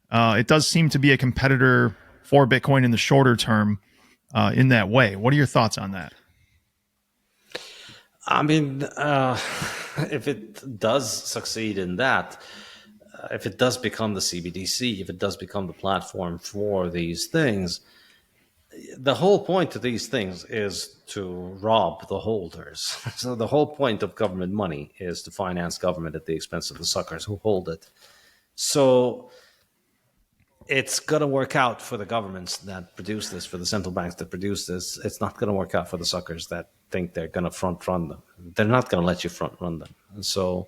It does seem to be a competitor for Bitcoin in the shorter term in that way. What are your thoughts on that? I mean, if it does succeed in that, if it does become the CBDC, if it does become the platform for these things, the whole point of these things is to rob the holders. So the whole point of government money is to finance government at the expense of the suckers who hold it. So it's going to work out for the governments that produce this, for the central banks that produce this. It's not going to work out for the suckers that think they're going to front run them. They're not going to let you front run them. And so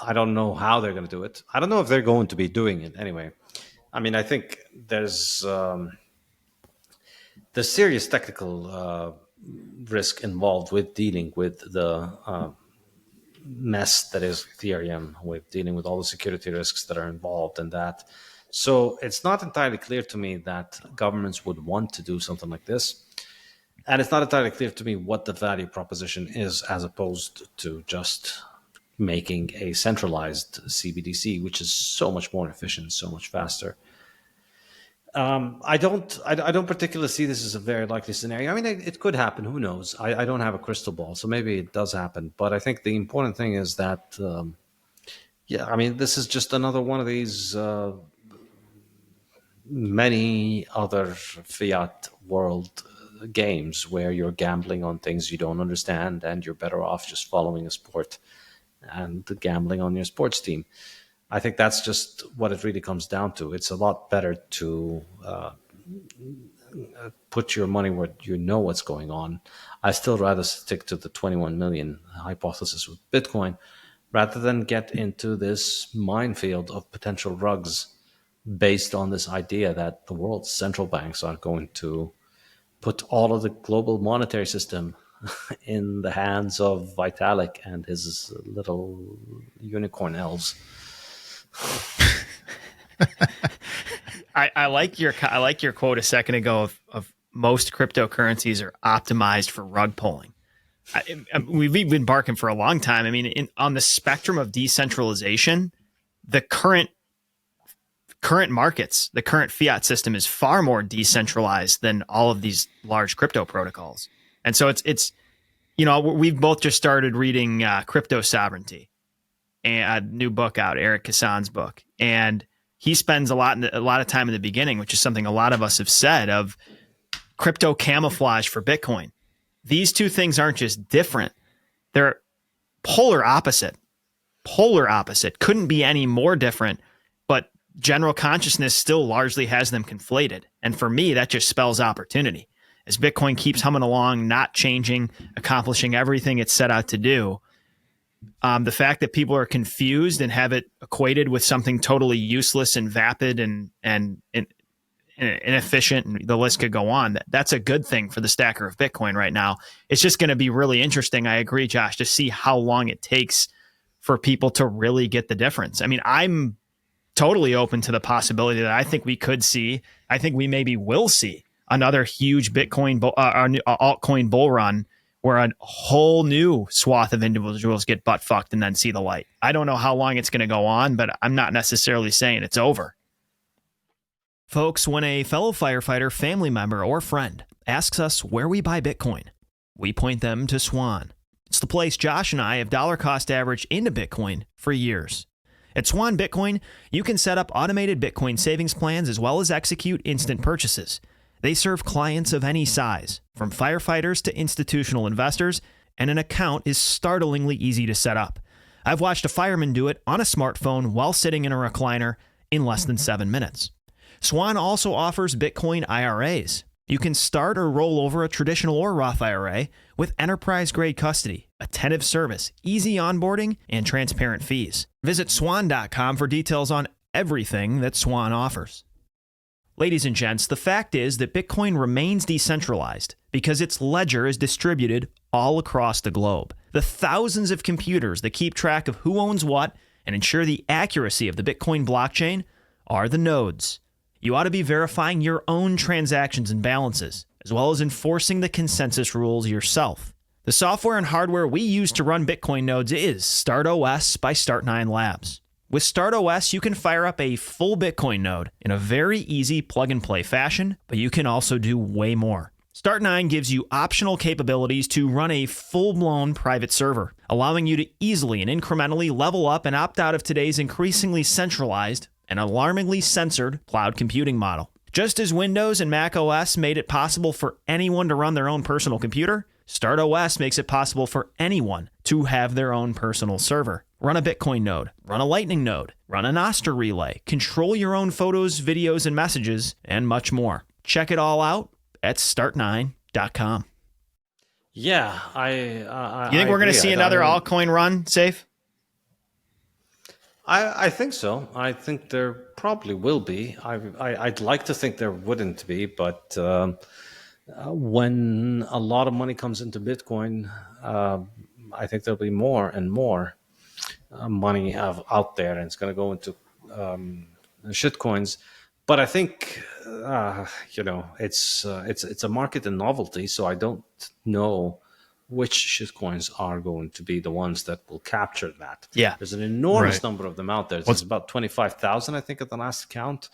I don't know how they're going to do it. I don't know if they're going to be doing it anyway. I mean, I think there's serious technical risk involved with dealing with the mess that is Ethereum, with dealing with all the security risks that are involved in that. So it's not entirely clear to me that governments would want to do something like this. And it's not entirely clear to me what the value proposition is, as opposed to just making a centralized CBDC, which is so much more efficient, so much faster. I don't particularly see this as a very likely scenario. I mean, it could happen. Who knows? I don't have a crystal ball, so maybe it does happen. But I think the important thing is that, I mean, this is just another one of these many other fiat world games where you're gambling on things you don't understand, and you're better off just following a sport and gambling on your sports team. I think that's just what it really comes down to. It's a lot better to put your money where you know what's going on. I still rather stick to the 21 million hypothesis with Bitcoin rather than get into this minefield of potential rugs based on this idea that the world's central banks are going to put all of the global monetary system in the hands of Vitalik and his little unicorn elves. I like your quote a second ago of most cryptocurrencies are optimized for rug pulling. We've been barking for a long time. I mean, on the spectrum of decentralization, the current markets, the current fiat system is far more decentralized than all of these large crypto protocols. And so it's we've both just started reading Crypto Sovereignty, a new book out, Eric Kassan's book, and he spends a lot of time in the beginning, which is something a lot of us have said, of crypto camouflage for Bitcoin. These two things aren't just different; they're polar opposite. Polar opposite. Couldn't be any more different, but general consciousness still largely has them conflated. And for me, that just spells opportunity. As Bitcoin keeps humming along, not changing, accomplishing everything it's set out to do, the fact that people are confused and have it equated with something totally useless and vapid and inefficient, and the list could go on, that's a good thing for the stacker of Bitcoin right now. It's just going to be really interesting, I agree, Josh, to see how long it takes for people to really get the difference. I mean, I'm totally open to the possibility that I think we maybe will see another huge Bitcoin altcoin bull run where a whole new swath of individuals get butt fucked and then see the light. I don't know how long it's going to go on, but I'm not necessarily saying it's over. Folks, when a fellow firefighter, family member, or friend asks us where we buy Bitcoin, we point them to Swan. It's the place Josh and I have dollar cost averaged into Bitcoin for years. At Swan Bitcoin, you can set up automated Bitcoin savings plans as well as execute instant purchases. They serve clients of any size, from firefighters to institutional investors, and an account is startlingly easy to set up. I've watched a fireman do it on a smartphone while sitting in a recliner in less than 7 minutes. Swan also offers Bitcoin IRAs. You can start or roll over a traditional or Roth IRA with enterprise-grade custody, attentive service, easy onboarding, and transparent fees. Visit swan.com for details on everything that Swan offers. Ladies and gents, the fact is that Bitcoin remains decentralized because its ledger is distributed all across the globe. The thousands of computers that keep track of who owns what and ensure the accuracy of the Bitcoin blockchain are the nodes. You ought to be verifying your own transactions and balances, as well as enforcing the consensus rules yourself. The software and hardware we use to run Bitcoin nodes is StartOS by Start9 Labs. With StartOS, you can fire up a full Bitcoin node in a very easy plug-and-play fashion, but you can also do way more. Start9 gives you optional capabilities to run a full-blown private server, allowing you to easily and incrementally level up and opt out of today's increasingly centralized and alarmingly censored cloud computing model. Just as Windows and Mac OS made it possible for anyone to run their own personal computer, StartOS makes it possible for anyone to have their own personal server. Run a Bitcoin node, run a Lightning node, run a NOSTR relay, control your own photos, videos, and messages, and much more. Check it all out at start9.com. Yeah, You think we're going to see another altcoin run, Saif? I think so. I think there probably will be. I'd like to think there wouldn't be, but when a lot of money comes into Bitcoin, I think there'll be more and more money out there, and it's going to go into shitcoins. But I think it's a market in novelty, so I don't know which shitcoins are going to be the ones that will capture that. Yeah. There's an enormous Right. number of them out there. There's about 25,000, I think, at the last count.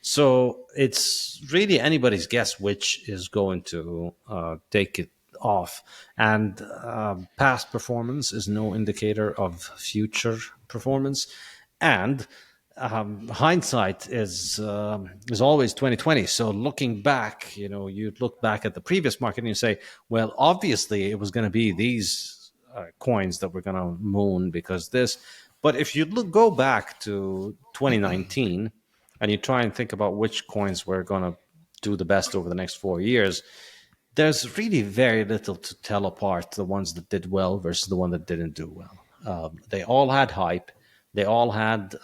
So it's really anybody's guess which is going to take it off. And past performance is no indicator of future performance. And hindsight is always 2020. So looking back, you'd look back at the previous market and you say, well, obviously it was going to be these coins that were going to moon because this. But if you go back to 2019 and you try and think about which coins were going to do the best over the next 4 years, there's really very little to tell apart the ones that did well versus the one that didn't do well. They all had hype. They all had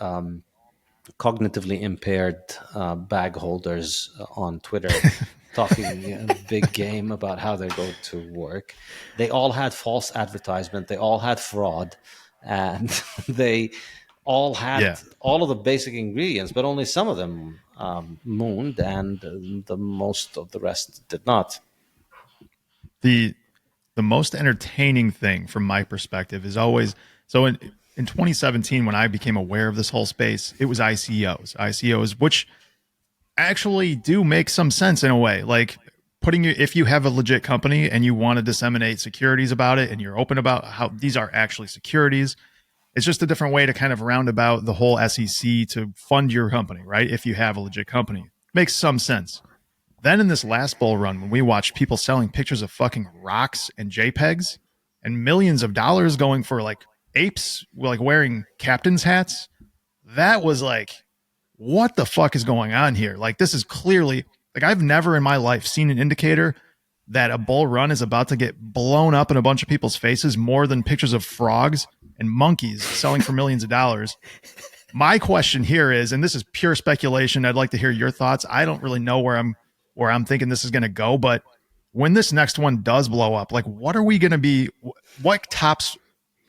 cognitively impaired bag holders on Twitter talking a big game about how they go to work. They all had false advertisement. They all had fraud. And they all had all of the basic ingredients, but only some of them mooned, and the most of the rest did not. The most entertaining thing from my perspective is always so in 2017 when I became aware of this whole space, it was ICOs, which actually do make some sense in a way. Like if you have a legit company and you want to disseminate securities about it and you're open about how these are actually securities, it's just a different way to kind of round about the whole SEC to fund your company, right? If you have a legit company, makes some sense. Then in this last bull run, when we watched people selling pictures of fucking rocks and JPEGs and millions of dollars going for like apes, like wearing captain's hats, that was like, what the fuck is going on here? Like, this is clearly, like, I've never in my life seen an indicator that a bull run is about to get blown up in a bunch of people's faces more than pictures of frogs and monkeys selling for millions of dollars. My question here is, and this is pure speculation, I'd like to hear your thoughts. I don't really know where I'm thinking this is going to go, but when this next one does blow up, like what tops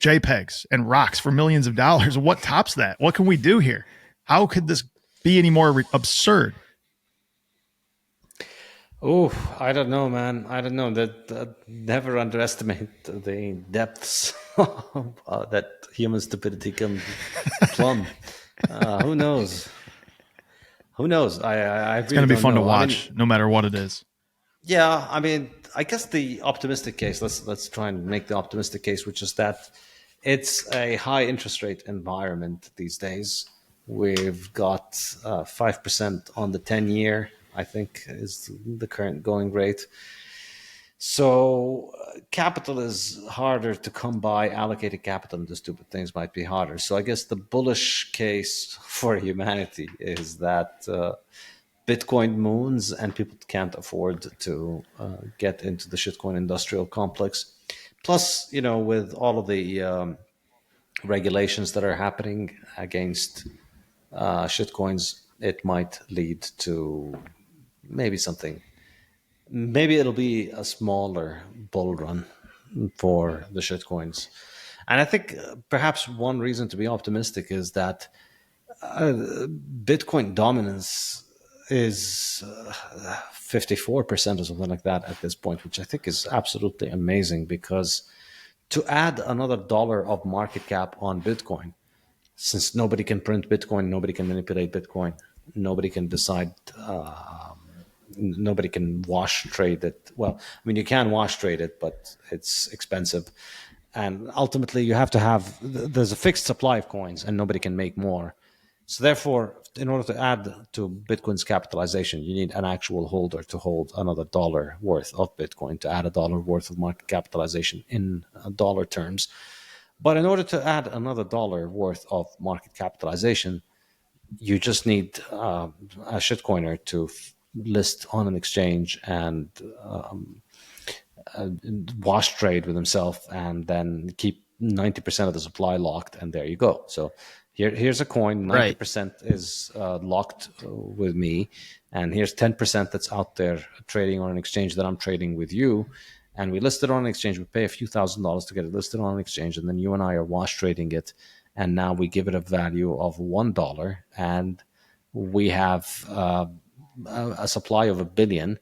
JPEGs and rocks for millions of dollars? What tops that? What can we do here? How could this be any more absurd? Oh, I don't know, man. I don't know. That never underestimate the depths that human stupidity can plumb. Who knows? Who knows? I it's going to be fun to watch, no matter what it is. Yeah, I mean, I guess the optimistic case. Let's try and make the optimistic case, which is that it's a high interest rate environment these days. We've got 5% on the 10-year, I think, is the current going rate. So capital is harder to come by. Allocated capital into stupid things might be harder. So I guess the bullish case for humanity is that Bitcoin moons and people can't afford to get into the shitcoin industrial complex. Plus, with all of the regulations that are happening against shitcoins, it might lead to maybe something. Maybe it'll be a smaller bull run for the shitcoins. And I think perhaps one reason to be optimistic is that Bitcoin dominance is 54% or something like that at this point, which I think is absolutely amazing, because to add another dollar of market cap on Bitcoin, since nobody can print Bitcoin, nobody can manipulate Bitcoin, nobody can decide, nobody can wash trade it. Well, I mean, you can wash trade it, but it's expensive. And ultimately, you have to have, there's a fixed supply of coins and nobody can make more. So therefore, in order to add to Bitcoin's capitalization, you need an actual holder to hold another dollar worth of Bitcoin, to add a dollar worth of market capitalization in dollar terms. But in order to add another dollar worth of market capitalization, you just need a shitcoiner to list on an exchange and wash trade with himself, and then keep 90% of the supply locked, and there you go. So here's a coin, 90% is locked with me, and here's 10% that's out there trading on an exchange that I'm trading with you, and we list it on an exchange. We pay a few $1,000s to get it listed on an exchange, and then you and I are wash trading it, and now we give it a value of $1, and we have a supply of 1 billion.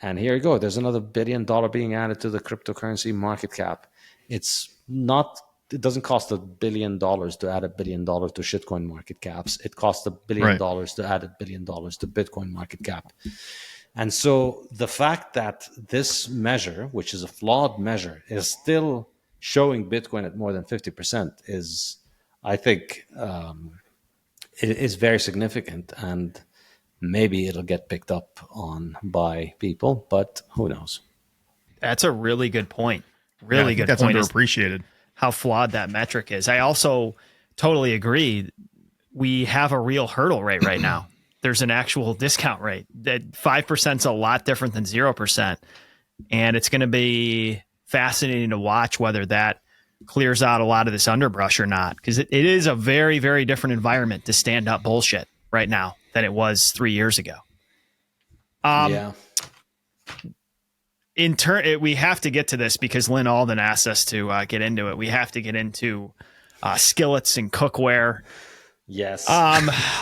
And here you go. There's another $1 billion being added to the cryptocurrency market cap. It's not. It doesn't cost $1 billion to add $1 billion to shitcoin market caps. It costs $1 billion to add $1 billion to Bitcoin market cap. And so the fact that this measure, which is a flawed measure, is still showing Bitcoin at more than 50% is, I think, it is very significant. And maybe it'll get picked up on by people, but who knows? That's a really good point. Really good that's point. Underappreciated. How flawed that metric is. I also totally agree. We have a real hurdle rate right now. There's an actual discount rate. That 5% is a lot different than 0%. And it's going to be fascinating to watch whether that clears out a lot of this underbrush or not. Because it is a very, very different environment to stand up bullshit right now than it was 3 years ago. Yeah. In turn, we have to get to this because Lynn Alden asked us to get into it. We have to get into skillets and cookware. Yes.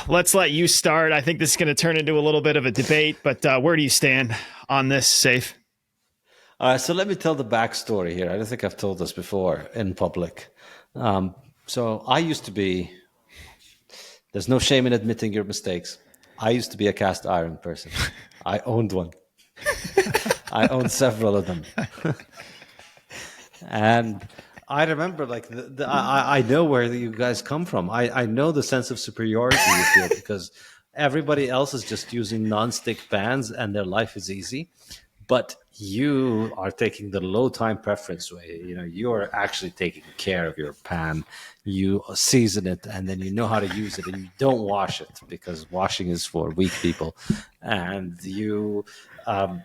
Let's let you start. I think this is going to turn into a little bit of a debate, but where do you stand on this, Saif? So let me tell the backstory here. I don't think I've told this before in public. So I used to be, there's no shame in admitting your mistakes. I used to be a cast iron person. I owned one. I owned several of them. And I remember, like, I know where you guys come from. I know the sense of superiority you feel because everybody else is just using non-stick pans and their life is easy. But you are taking the low time preference way. You know, you are actually taking care of your pan. You season it, and then you know how to use it, and you don't wash it because washing is for weak people. And you know,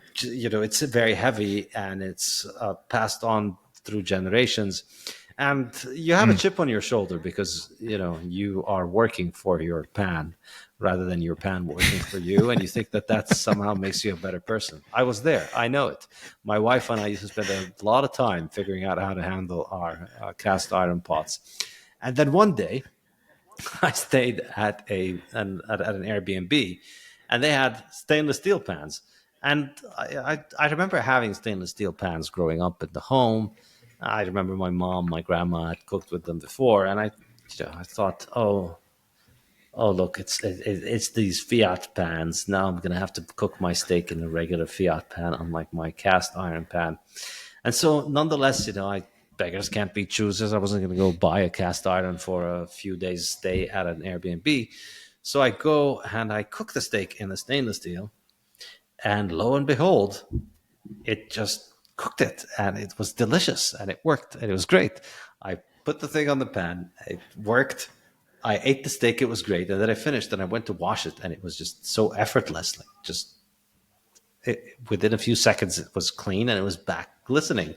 it's very heavy, and it's passed on through generations. And you have a chip on your shoulder because, you know, you are working for your pan rather than your pan working for you. And you think that somehow makes you a better person. I was there. I know it. My wife and I used to spend a lot of time figuring out how to handle our cast iron pots. And then one day I stayed at an Airbnb and they had stainless steel pans. And I remember having stainless steel pans growing up in the home. I remember my mom, my grandma had cooked with them before. And I thought, oh, look, it's these Fiat pans. Now I'm going to have to cook my steak in a regular Fiat pan, unlike my cast iron pan. And so, nonetheless, you know, beggars can't be choosers. I wasn't going to go buy a cast iron for a few days stay at an Airbnb. So I go and I cook the steak in the stainless steel. And lo and behold, it just cooked it. And it was delicious. And it worked. And it was great. I put the thing on the pan. It worked. I ate the steak. It was great. And then I finished and I went to wash it. And it was just so effortless. Like within a few seconds, it was clean and it was back glistening.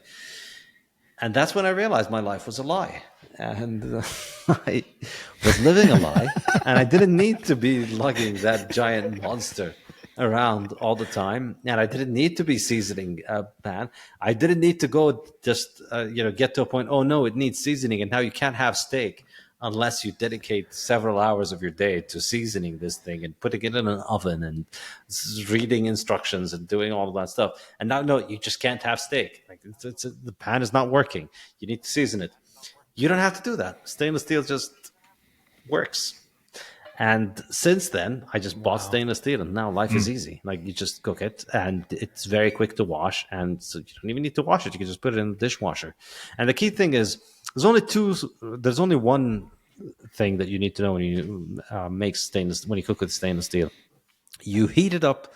And that's when I realized my life was a lie. And I was living a lie. And I didn't need to be lugging that giant monster around all the time. And I didn't need to be seasoning a pan. I didn't need to go just, get to a point, oh, no, it needs seasoning. And now you can't have steak unless you dedicate several hours of your day to seasoning this thing and putting it in an oven and reading instructions and doing all of that stuff. And now, no, you just can't have steak. Like the pan is not working. You need to season it. You don't have to do that. Stainless steel just works. And since then, I just bought stainless steel, and now life is easy. Like you just cook it, and it's very quick to wash, and so you don't even need to wash it. You can just put it in the dishwasher. And the key thing is, there's only one thing that you need to know when you when you cook with stainless steel. You heat it up,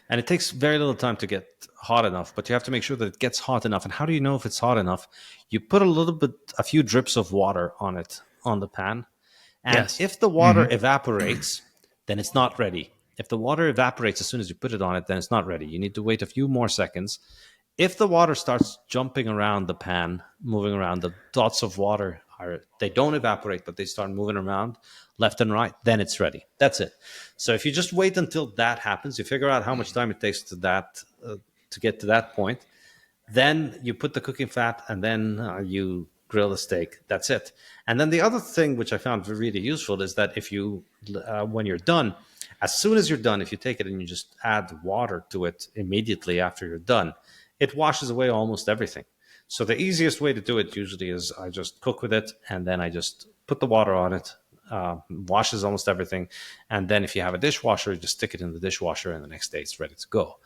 and it takes very little time to get hot enough, but you have to make sure that it gets hot enough. And how do you know if it's hot enough? You put a few drips of water on it, on the pan. And if the water evaporates, then it's not ready. If the water evaporates as soon as you put it on it, then it's not ready. You need to wait a few more seconds. If the water starts jumping around the pan, moving around, the dots of water they don't evaporate, but they start moving around left and right, then it's ready. That's it. So if you just wait until that happens, you figure out how much time it takes to get to that point, then you put the cooking fat and then you grill the steak. That's it. And then the other thing which I found really useful is that if you, when you're done, As soon as you're done, if you take it and you just add water to it immediately after you're done, it washes away almost everything. So the easiest way to do it usually is I just cook with it, and then I just put the water on it, washes almost everything. And then if you have a dishwasher, you just stick it in the dishwasher, and the next day it's ready to go.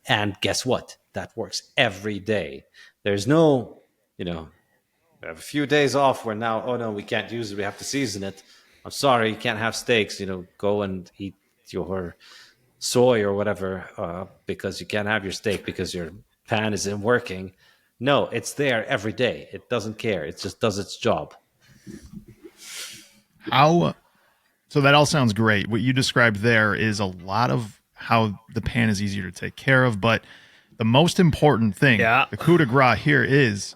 And guess what? That works every day. There's no, we have a few days off where now, oh no, we can't use it, we have to season it. I'm sorry, you can't have steaks, go and eat your soy or whatever because you can't have your steak because your pan isn't working. No, it's there every day. It doesn't care. It just does its job. So that all sounds great. What you described there is a lot of how the pan is easier to take care of, but the most important thing, the coup de grace here is,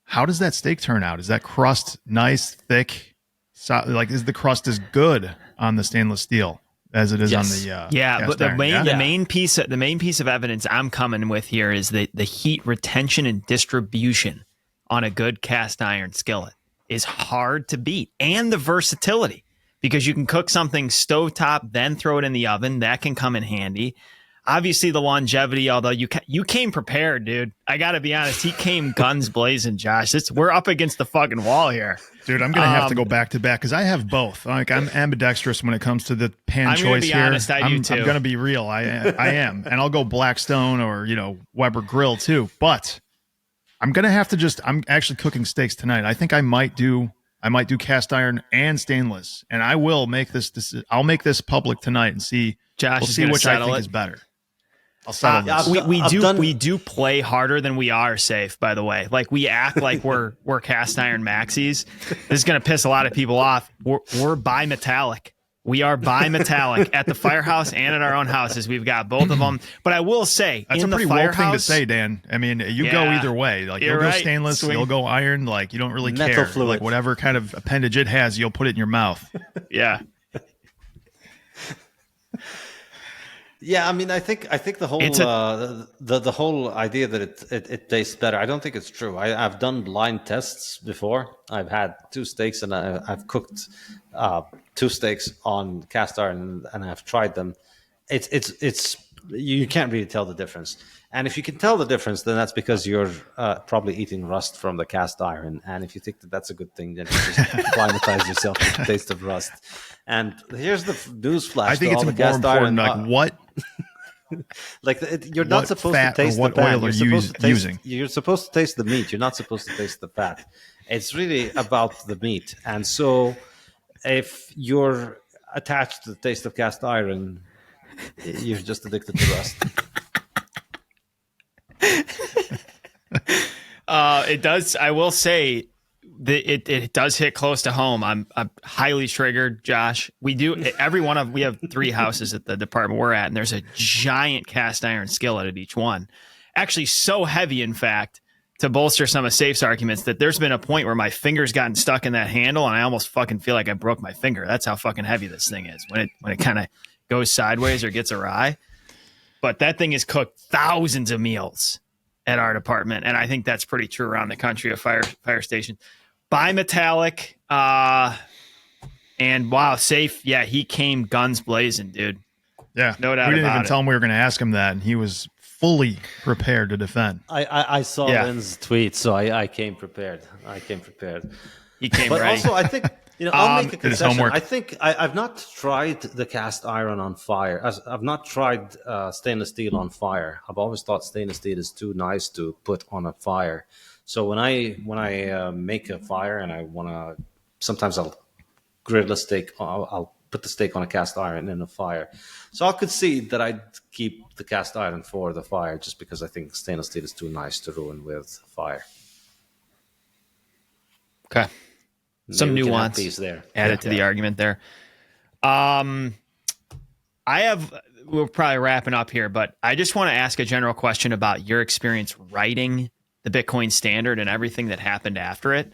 how does that steak turn out? Is that crust nice, thick? Is the crust as good on the stainless steel as it is on the but the main piece of evidence I'm coming with here is that the heat retention and distribution on a good cast iron skillet is hard to beat, and the versatility, because you can cook something stovetop, then throw it in the oven. That can come in handy. Obviously, the longevity, although you came prepared, dude. I got to be honest. He came guns blazing, Josh. We're up against the fucking wall here. Dude, I'm going to have to go back to back because I have both. Like, I'm ambidextrous when it comes to the pan choice here. Honest, I do too. I'm going to be real. I am. And I'll go Blackstone or, Weber Grill too. But I'm going to have to I'm actually cooking steaks tonight. I think I might do cast iron and stainless. And I will make I'll make this public tonight and see. Josh, we'll see which I think is better. I'll settle this. We do play harder than we are safe, by the way. Like, we act like we're cast iron maxis. This is going to piss a lot of people off. We're bimetallic. We are bimetallic at the firehouse and at our own houses. We've got both of them. But I will say, that's in a pretty the woke thing to firehouse, say, Dan. I mean, you go either way. Like, you'll go stainless, you'll go iron. Like, you don't really care. Fluid. Like, whatever kind of appendage it has, you'll put it in your mouth. Yeah. Yeah, I mean, I think the whole the whole idea that it tastes better, I don't think it's true. I've done blind tests before. I've had two steaks, and I've cooked two steaks on cast iron, and I've tried them. It's you can't really tell the difference. And if you can tell the difference, then that's because you're probably eating rust from the cast iron. And if you think that that's a good thing, then you just acclimatize yourself to the taste of rust. And here's the news flash. I think it's more important. Like, what? You're not supposed to taste what the fat. oil are you using? You're supposed to taste the meat. You're not supposed to taste the fat. It's really about the meat. And so, if you're attached to the taste of cast iron, you're just addicted to rust. It does. I will say that it does hit close to home. I'm highly triggered, Josh. We have 3 houses at the department we're at, and there's a giant cast iron skillet at each one. Actually, so heavy, in fact, to bolster some of Saif's arguments, that there's been a point where my finger's gotten stuck in that handle, and I almost fucking feel like I broke my finger. That's how fucking heavy this thing is when it kind of goes sideways or gets awry. But that thing has cooked thousands of meals at our department, and I think that's pretty true around the country of fire stations. Bimetallic, and wow, Saif, yeah, he came guns blazing, dude. Yeah, no doubt. We didn't even tell him we were going to ask him that, and he was fully prepared to defend. I saw Lynn's tweet, so I came prepared. He came but ready. Also, I think I'll make a concession. Homework. I think I've not tried the cast iron on fire. I've not tried stainless steel on fire. I've always thought stainless steel is too nice to put on a fire. So when I make a fire and I want to, sometimes I'll grill a steak. I'll put the steak on a cast iron in a fire. So I could see that I'd keep the cast iron for the fire, just because I think stainless steel is too nice to ruin with fire. Okay. Some nuance there added to the argument there. We're probably wrapping up here, but I just want to ask a general question about your experience writing the Bitcoin Standard and everything that happened after it.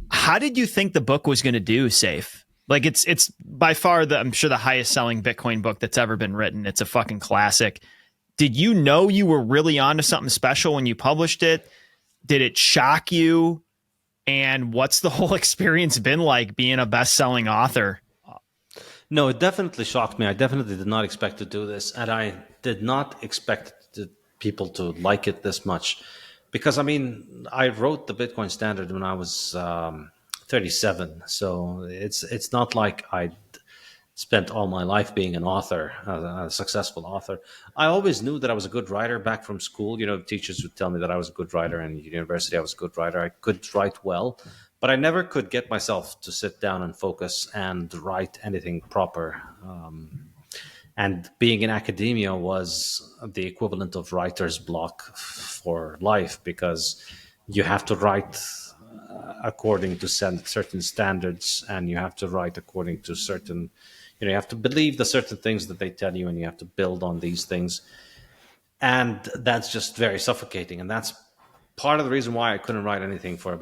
How did you think the book was going to do, Saif? Like, it's by far I'm sure the highest selling Bitcoin book that's ever been written. It's a fucking classic. Did you know you were really onto something special when you published it? Did it shock you? And what's the whole experience been like being a best-selling author? No, it definitely shocked me. I definitely did not expect to do this, and I did not expect people to like it this much, because I mean, I wrote the Bitcoin Standard when I was 37, so it's not like I spent all my life being an author, a successful author. I always knew that I was a good writer back from school. You know, teachers would tell me that I was a good writer, and at university I was a good writer. I could write well, but I never could get myself to sit down and focus and write anything proper. And being in academia was the equivalent of writer's block for life, because you have to write according to certain standards, and you have to write according to certain, you have to believe the certain things that they tell you, and you have to build on these things. And that's just very suffocating. And that's part of the reason why I couldn't write anything for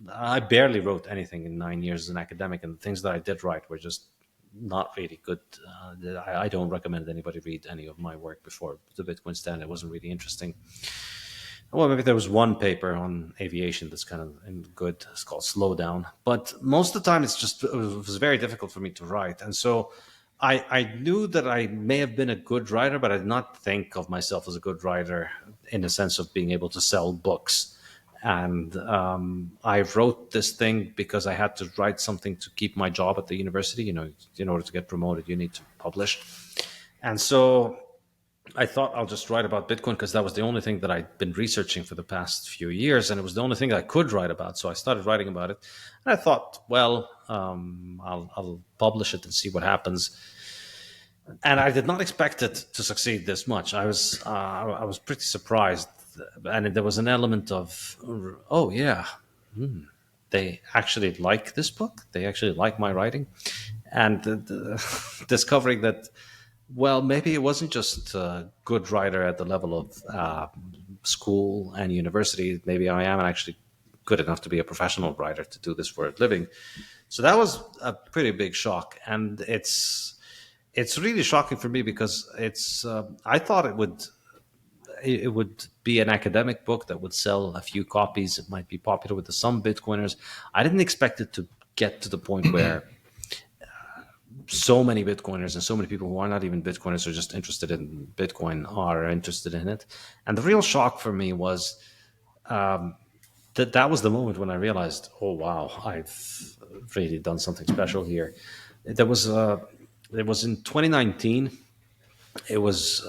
I barely wrote anything in 9 years as an academic. And the things that I did write were just not really good. I don't recommend anybody read any of my work before the Bitcoin Standard. It wasn't really interesting. Well, maybe there was one paper on aviation that's kind of good. It's called Slowdown. But most of the time, it was very difficult for me to write. And so I knew that I may have been a good writer, but I did not think of myself as a good writer in the sense of being able to sell books. And I wrote this thing because I had to write something to keep my job at the university. In order to get promoted, you need to publish. And so I thought I'll just write about Bitcoin because that was the only thing that I'd been researching for the past few years, and it was the only thing I could write about. So I started writing about it, and I thought, well, I'll publish it and see what happens. And I did not expect it to succeed this much. I was pretty surprised, and there was an element of, oh yeah, they actually like this book. They actually like my writing, and discovering that, well, maybe it wasn't just a good writer at the level of school and university. Maybe I am actually good enough to be a professional writer to do this for a living. So that was a pretty big shock, and it's really shocking for me because I thought it would be an academic book that would sell a few copies. It might be popular with some Bitcoiners. I didn't expect it to get to the point where so many Bitcoiners and so many people who are not even Bitcoiners are just interested in Bitcoin are interested in it. And the real shock for me was that was the moment when I realized, oh wow, I've really done something special here. It was in 2019. It was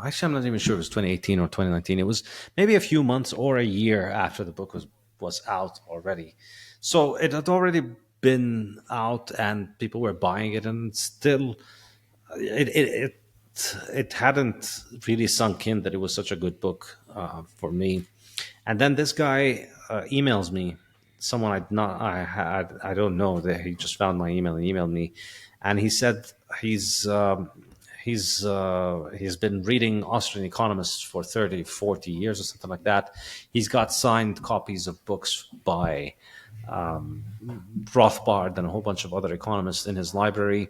actually, I'm not even sure it was 2018 or 2019. It was maybe a few months or a year after the book was out already. So it had already been out and people were buying it, and still it hadn't really sunk in that it was such a good book for me. And then this guy emails me, someone I don't know, that he just found my email and emailed me, and he said he's been reading Austrian economists for 30, 40 years or something like that. He's got signed copies of books by Rothbard and a whole bunch of other economists in his library.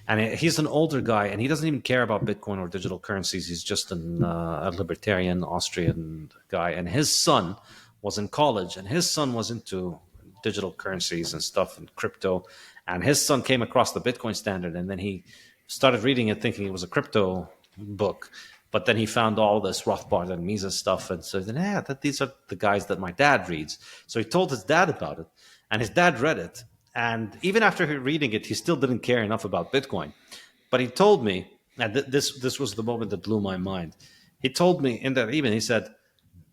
And he's an older guy, and he doesn't even care about Bitcoin or digital currencies. He's just a libertarian Austrian guy. And his son was in college, and his son was into digital currencies and stuff and crypto. And his son came across the Bitcoin Standard, and then he started reading it thinking it was a crypto book. But then he found all this Rothbard and Mises stuff, and said, these are the guys that my dad reads. So he told his dad about it, and his dad read it. And even after reading it, he still didn't care enough about Bitcoin. But he told me, and this was the moment that blew my mind. He told me in that email, he said,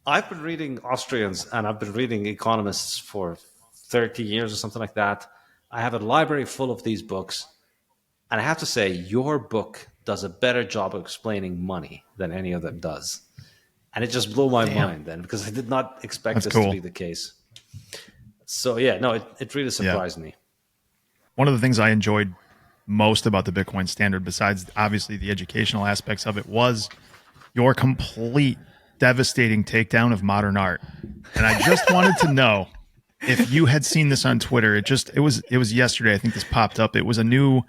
I've been reading Austrians and I've been reading economists for 30 years or something like that. I have a library full of these books. And I have to say, your book does a better job of explaining money than any of them does. And it just blew my mind then, because I did not expect this to be the case. So yeah, no, it really surprised me. One of the things I enjoyed most about the Bitcoin Standard, besides obviously the educational aspects of it, was your complete devastating takedown of modern art. And I just wanted to know if you had seen this on Twitter. It was yesterday. I think this popped up. It was a new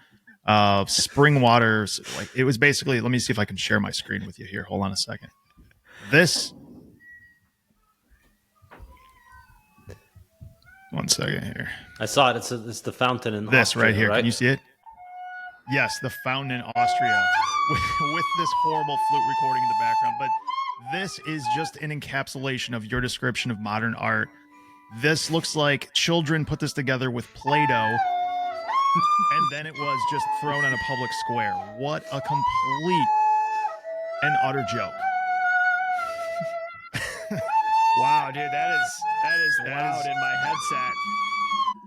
spring water. Like, it was basically, let me see if I can share my screen with you here. Hold on a second. One second here. I saw it. It's the fountain in this Austria, right here. Right? Can you see it? Yes, the fountain in Austria with this horrible flute recording in the background. But this is just an encapsulation of your description of modern art. This looks like children put this together with Play-Doh, and then it was just thrown on a public square. What a complete and utter joke. Wow, dude, that is loud in my headset.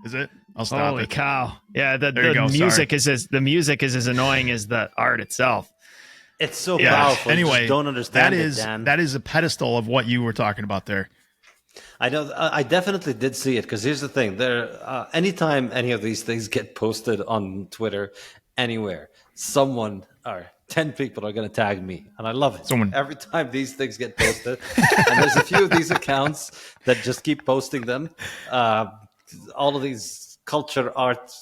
Is it? I'll stop Holy it. cow! Yeah, the music is as annoying as the art itself. It's so powerful. Anyway, you just don't understand that is a pedestal of what you were talking about there. I know. I definitely did see it, because here's the thing: anytime any of these things get posted on Twitter, anywhere, someone or 10 people are going to tag me, and I love it. Every time these things get posted, and there's a few of these accounts that just keep posting them. All of these culture, art,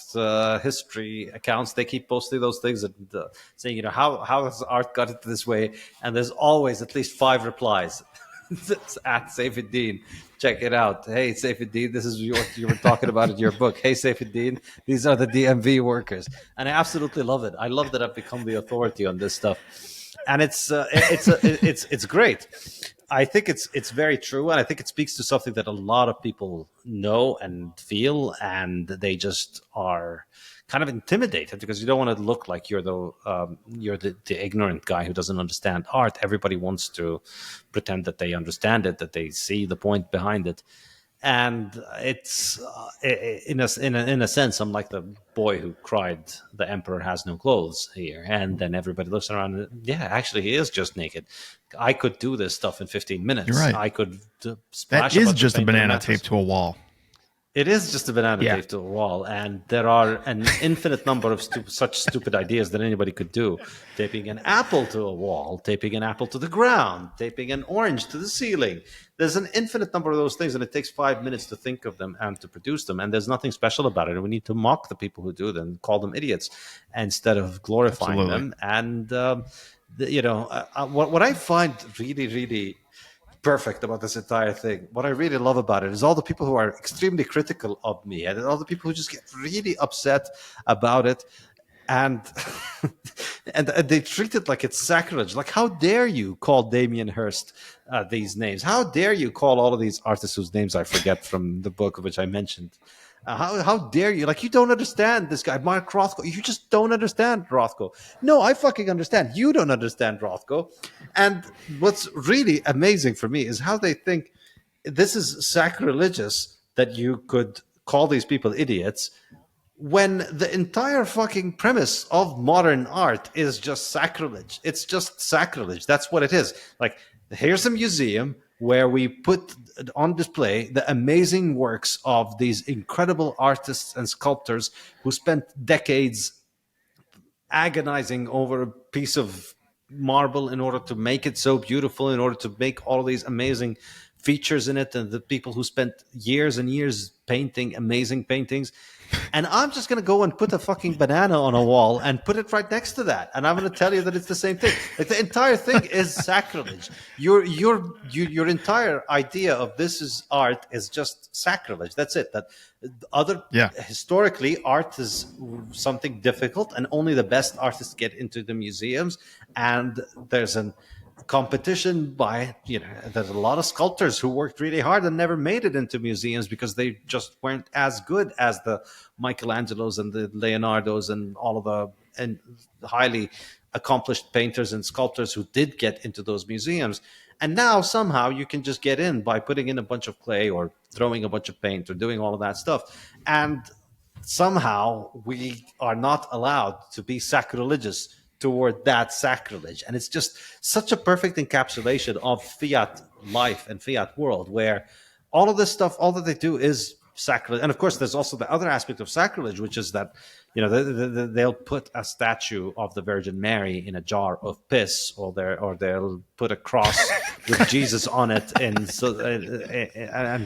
history accounts, they keep posting those things and saying, how has art got it this way? And there's always at least 5 replies. It's at Saifedean. Check it out. Hey, Saifedean, this is what you were talking about in your book. Hey, Saifedean, these are the DMV workers. And I absolutely love it. I love that I've become the authority on this stuff. And it's great. I think it's very true, and I think it speaks to something that a lot of people know and feel, and they just are kind of intimidated because you don't want to look like you're the ignorant guy who doesn't understand art. Everybody wants to pretend that they understand it, that they see the point behind it. And it's in a sense, I'm like the boy who cried, "The emperor has no clothes" here, and then everybody looks around. And, yeah, actually, he is just naked. I could do this stuff in 15 minutes. You're right. I could splash. That is just a banana taped to a wall. It is just a banana taped to a wall, and there are an infinite number of such stupid ideas that anybody could do. Taping an apple to a wall, taping an apple to the ground, taping an orange to the ceiling. There's an infinite number of those things, and it takes 5 minutes to think of them and to produce them, and there's nothing special about it. And we need to mock the people who do them, call them idiots, instead of glorifying them. And, what I find really, really perfect about this entire thing, what I really love about it, is all the people who are extremely critical of me and all the people who just get really upset about it, and and they treat it like it's sacrilege. Like, how dare you call Damien Hirst these names? How dare you call all of these artists whose names I forget from the book which I mentioned? How dare you? Like, you don't understand this guy, Mark Rothko. You just don't understand Rothko. No, I fucking understand. You don't understand Rothko. And what's really amazing for me is how they think this is sacrilegious that you could call these people idiots, when the entire fucking premise of modern art is just sacrilege. It's just sacrilege. That's what it is. Like, here's a museum where we put on display the amazing works of these incredible artists and sculptors who spent decades agonizing over a piece of marble in order to make it so beautiful, in order to make all these amazing features in it, and the people who spent years and years painting amazing paintings. And I'm just going to go and put a fucking banana on a wall and put it right next to that, and I'm going to tell you that it's the same thing. Like, the entire thing is sacrilege. Your entire idea of this is art is just sacrilege. That's it. That historically, art is something difficult, and only the best artists get into the museums. And there's an competition by, there's a lot of sculptors who worked really hard and never made it into museums because they just weren't as good as the Michelangelos and the Leonardos and all of the highly accomplished painters and sculptors who did get into those museums. And now somehow you can just get in by putting in a bunch of clay or throwing a bunch of paint or doing all of that stuff. And somehow we are not allowed to be sacrilegious toward that sacrilege. And it's just such a perfect encapsulation of Fiat life and Fiat world, where all of this stuff, all that they do is sacrilege. And of course, there's also the other aspect of sacrilege, which is that, they'll put a statue of the Virgin Mary in a jar of piss, or they'll put a cross with Jesus on it, and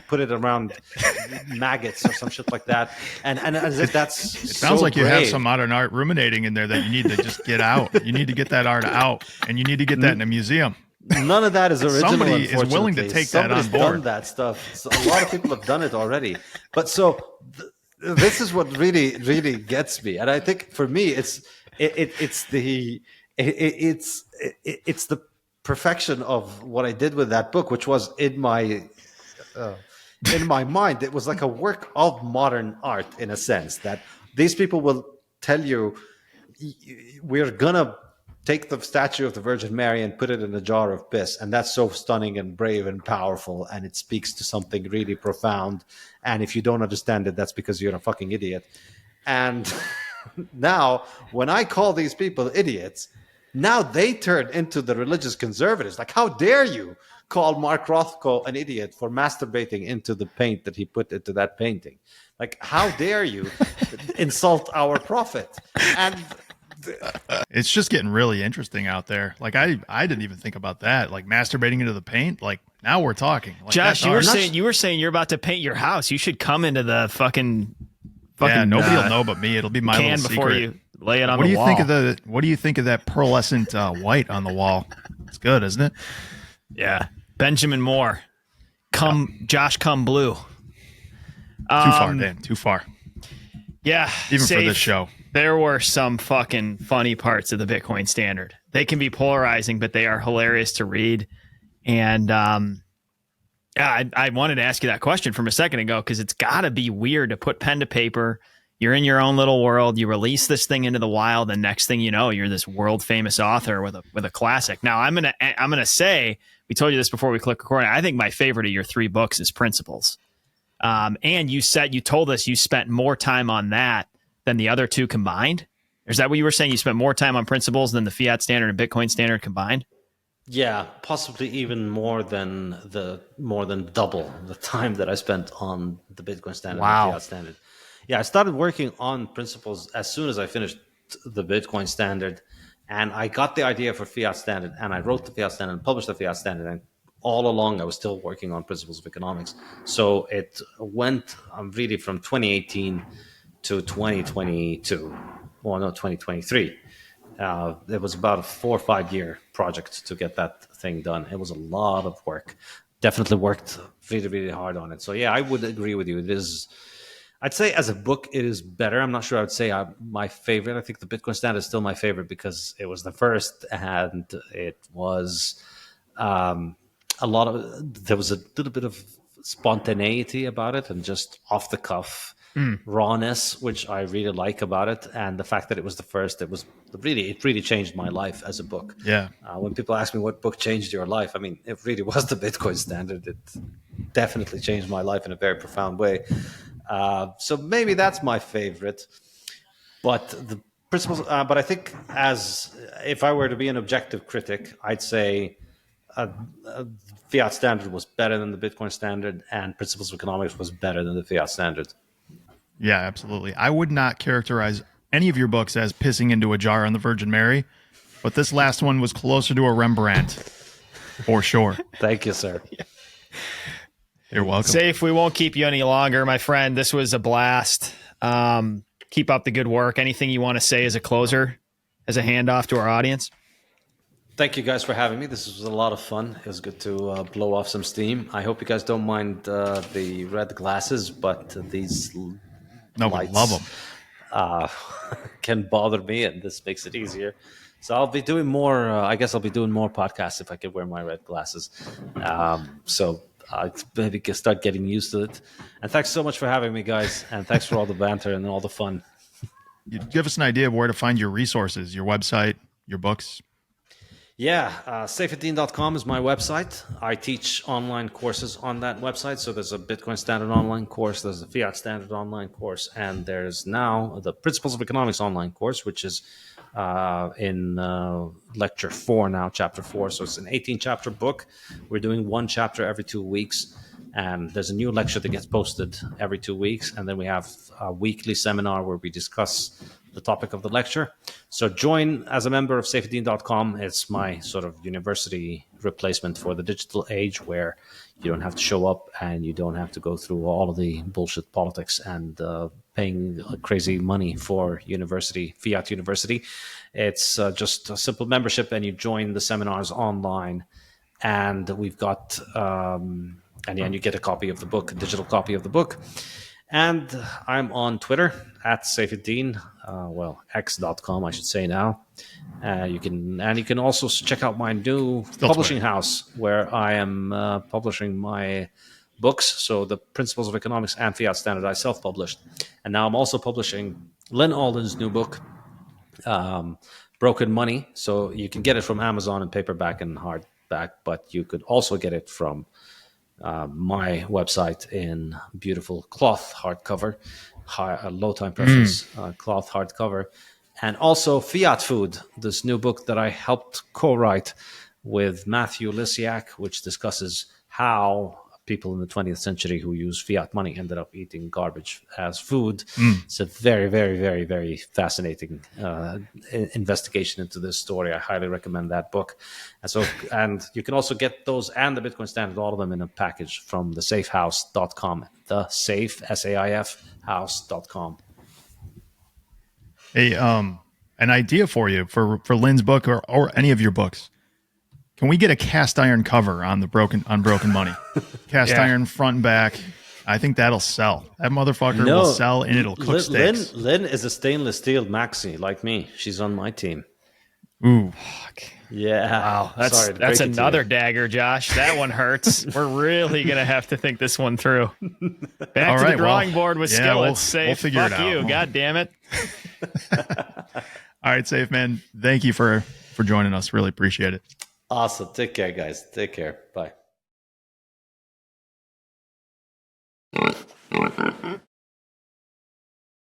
put it around maggots or some shit like that. And as if that's it sounds like you have some modern art ruminating in there that you need to just get out. You need to get that art out, and you need to get that in a museum. None of that is original. Somebody is willing to take that on board. Done that stuff. So a lot of people have done it already. But so this is what really gets me, and I think for me, it's the perfection of what I did with that book, which was in my mind. It was like a work of modern art, in a sense, that these people will tell you, we're gonna take the statue of the Virgin Mary and put it in a jar of piss, and that's so stunning and brave and powerful, and it speaks to something really profound. And if you don't understand it, that's because you're a fucking idiot. And now, when I call these people idiots, now they turn into the religious conservatives. Like, how dare you call Mark Rothko an idiot for masturbating into the paint that he put into that painting? Like, how dare you insult our prophet? And it's just getting really interesting out there. Like I didn't even think about that. Like masturbating into the paint. Like now we're talking. Like, Josh, you were saying you're about to paint your house. You should come into the fucking yeah, nobody will know but me. It'll be my little before secret. You lay it on what the do you wall. think of the What do you think of that pearlescent white on the wall? It's good, isn't it? Yeah, Benjamin Moore, Josh, come blue. Too far, Dan. Too far. Yeah, even Saif, for this show. There were some fucking funny parts of the Bitcoin Standard. They can be polarizing, but they are hilarious to read. And I wanted to ask you that question from a second ago because it's got to be weird to put pen to paper. You're in your own little world. You release this thing into the wild. The next thing you know, you're this world famous author with a classic. Now, I'm gonna say, we told you this before we click record. I think my favorite of your 3 books is Principles. And you told us you spent more time on that than the other 2 combined. Is that what you were saying? You spent more time on Principles than the Fiat Standard and Bitcoin Standard combined? Yeah, possibly even more than double the time that I spent on the Bitcoin Standard and the Fiat Standard. Yeah, I started working on Principles as soon as I finished the Bitcoin Standard, and I got the idea for Fiat Standard, and I wrote the Fiat Standard and published the Fiat Standard, and all along I was still working on Principles of Economics. So it went really from 2018 to 2022. Well, no, 2023. It was about a 4 or 5 year project to get that thing done. It was a lot of work. Definitely worked really, really hard on it. So yeah, I would agree with you. It is, I'd say as a book, it is better. I'm not sure I would say my favorite. I think the Bitcoin Standard is still my favorite because it was the first, and it was there was a little bit of spontaneity about it and just off the cuff rawness, which I really like about it. And the fact that it was the first, it really changed my life as a book. Yeah. When people ask me what book changed your life, I mean, it really was the Bitcoin Standard. It definitely changed my life in a very profound way. So maybe that's my favorite. But the Principles, but I think if I were to be an objective critic, I'd say Fiat Standard was better than the Bitcoin Standard, and Principles of Economics was better than the Fiat Standard. Yeah, absolutely. I would not characterize any of your books as pissing into a jar on the Virgin Mary, but this last one was closer to a Rembrandt, for sure. Thank you, sir. You're welcome. Saif, we won't keep you any longer, my friend. This was a blast. Keep up the good work. Anything you want to say as a closer, as a handoff to our audience? Thank you guys for having me. This was a lot of fun. It was good to blow off some steam. I hope you guys don't mind the red glasses, but these lights, love them. Can bother me, and this makes it easier. So I'll be doing more. I guess I'll be doing more podcasts if I could wear my red glasses. So I maybe can start getting used to it. And thanks so much for having me, guys. And thanks for all the banter and all the fun. You give us an idea of where to find your resources, your website, your books. Yeah, Saifedean.com is my website. I teach online courses on that website. So there's a Bitcoin Standard online course, there's a Fiat Standard online course, and there's now the Principles of Economics online course, which is in lecture 4 now, chapter 4. So it's an 18-chapter book. We're doing 1 chapter every 2 weeks. And there's a new lecture that gets posted every 2 weeks. And then we have a weekly seminar where we discuss the topic of the lecture. So join as a member of Saifedean.com. It's my sort of university replacement for the digital age, where you don't have to show up and you don't have to go through all of the bullshit politics and paying crazy money for Fiat University. It's just a simple membership, and you join the seminars online. And we've got... and you get a copy of the book, a digital copy of the book. And I'm on Twitter at Saifedean, x.com, I should say now. You can also check out my new publishing house where I am publishing my books. So the Principles of Economics and Fiat Standard I self-published. And now I'm also publishing Lynn Alden's new book, Broken Money. So you can get it from Amazon in paperback and hardback, but you could also get it from my website in beautiful cloth hardcover, low time preference cloth hardcover, and also Fiat Food, this new book that I helped co-write with Matthew Lysiak, which discusses how people in the 20th century who use fiat money ended up eating garbage as food. It's a very, very, very, very fascinating investigation into this story. I highly recommend that book. And you can also get those and the Bitcoin Standard, all of them in a package from the safehouse.com, the safe, SAIF house.com. Hey, an idea for you for Lynn's book or any of your books. Can we get a cast iron cover on Broken Money? Cast iron front and back. I think that'll sell. That motherfucker will sell and it'll cook steaks. Lynn is a stainless steel maxi like me. She's on my team. Ooh. Fuck. Yeah. Wow. That's another dagger, Josh. That one hurts. We're really going to have to think this one through. Back to the drawing board with skillets. We'll figure it out. Fuck you. God damn it. All right, Saif, man. Thank you for joining us. Really appreciate it. Awesome. Take care, guys. Take care. Bye.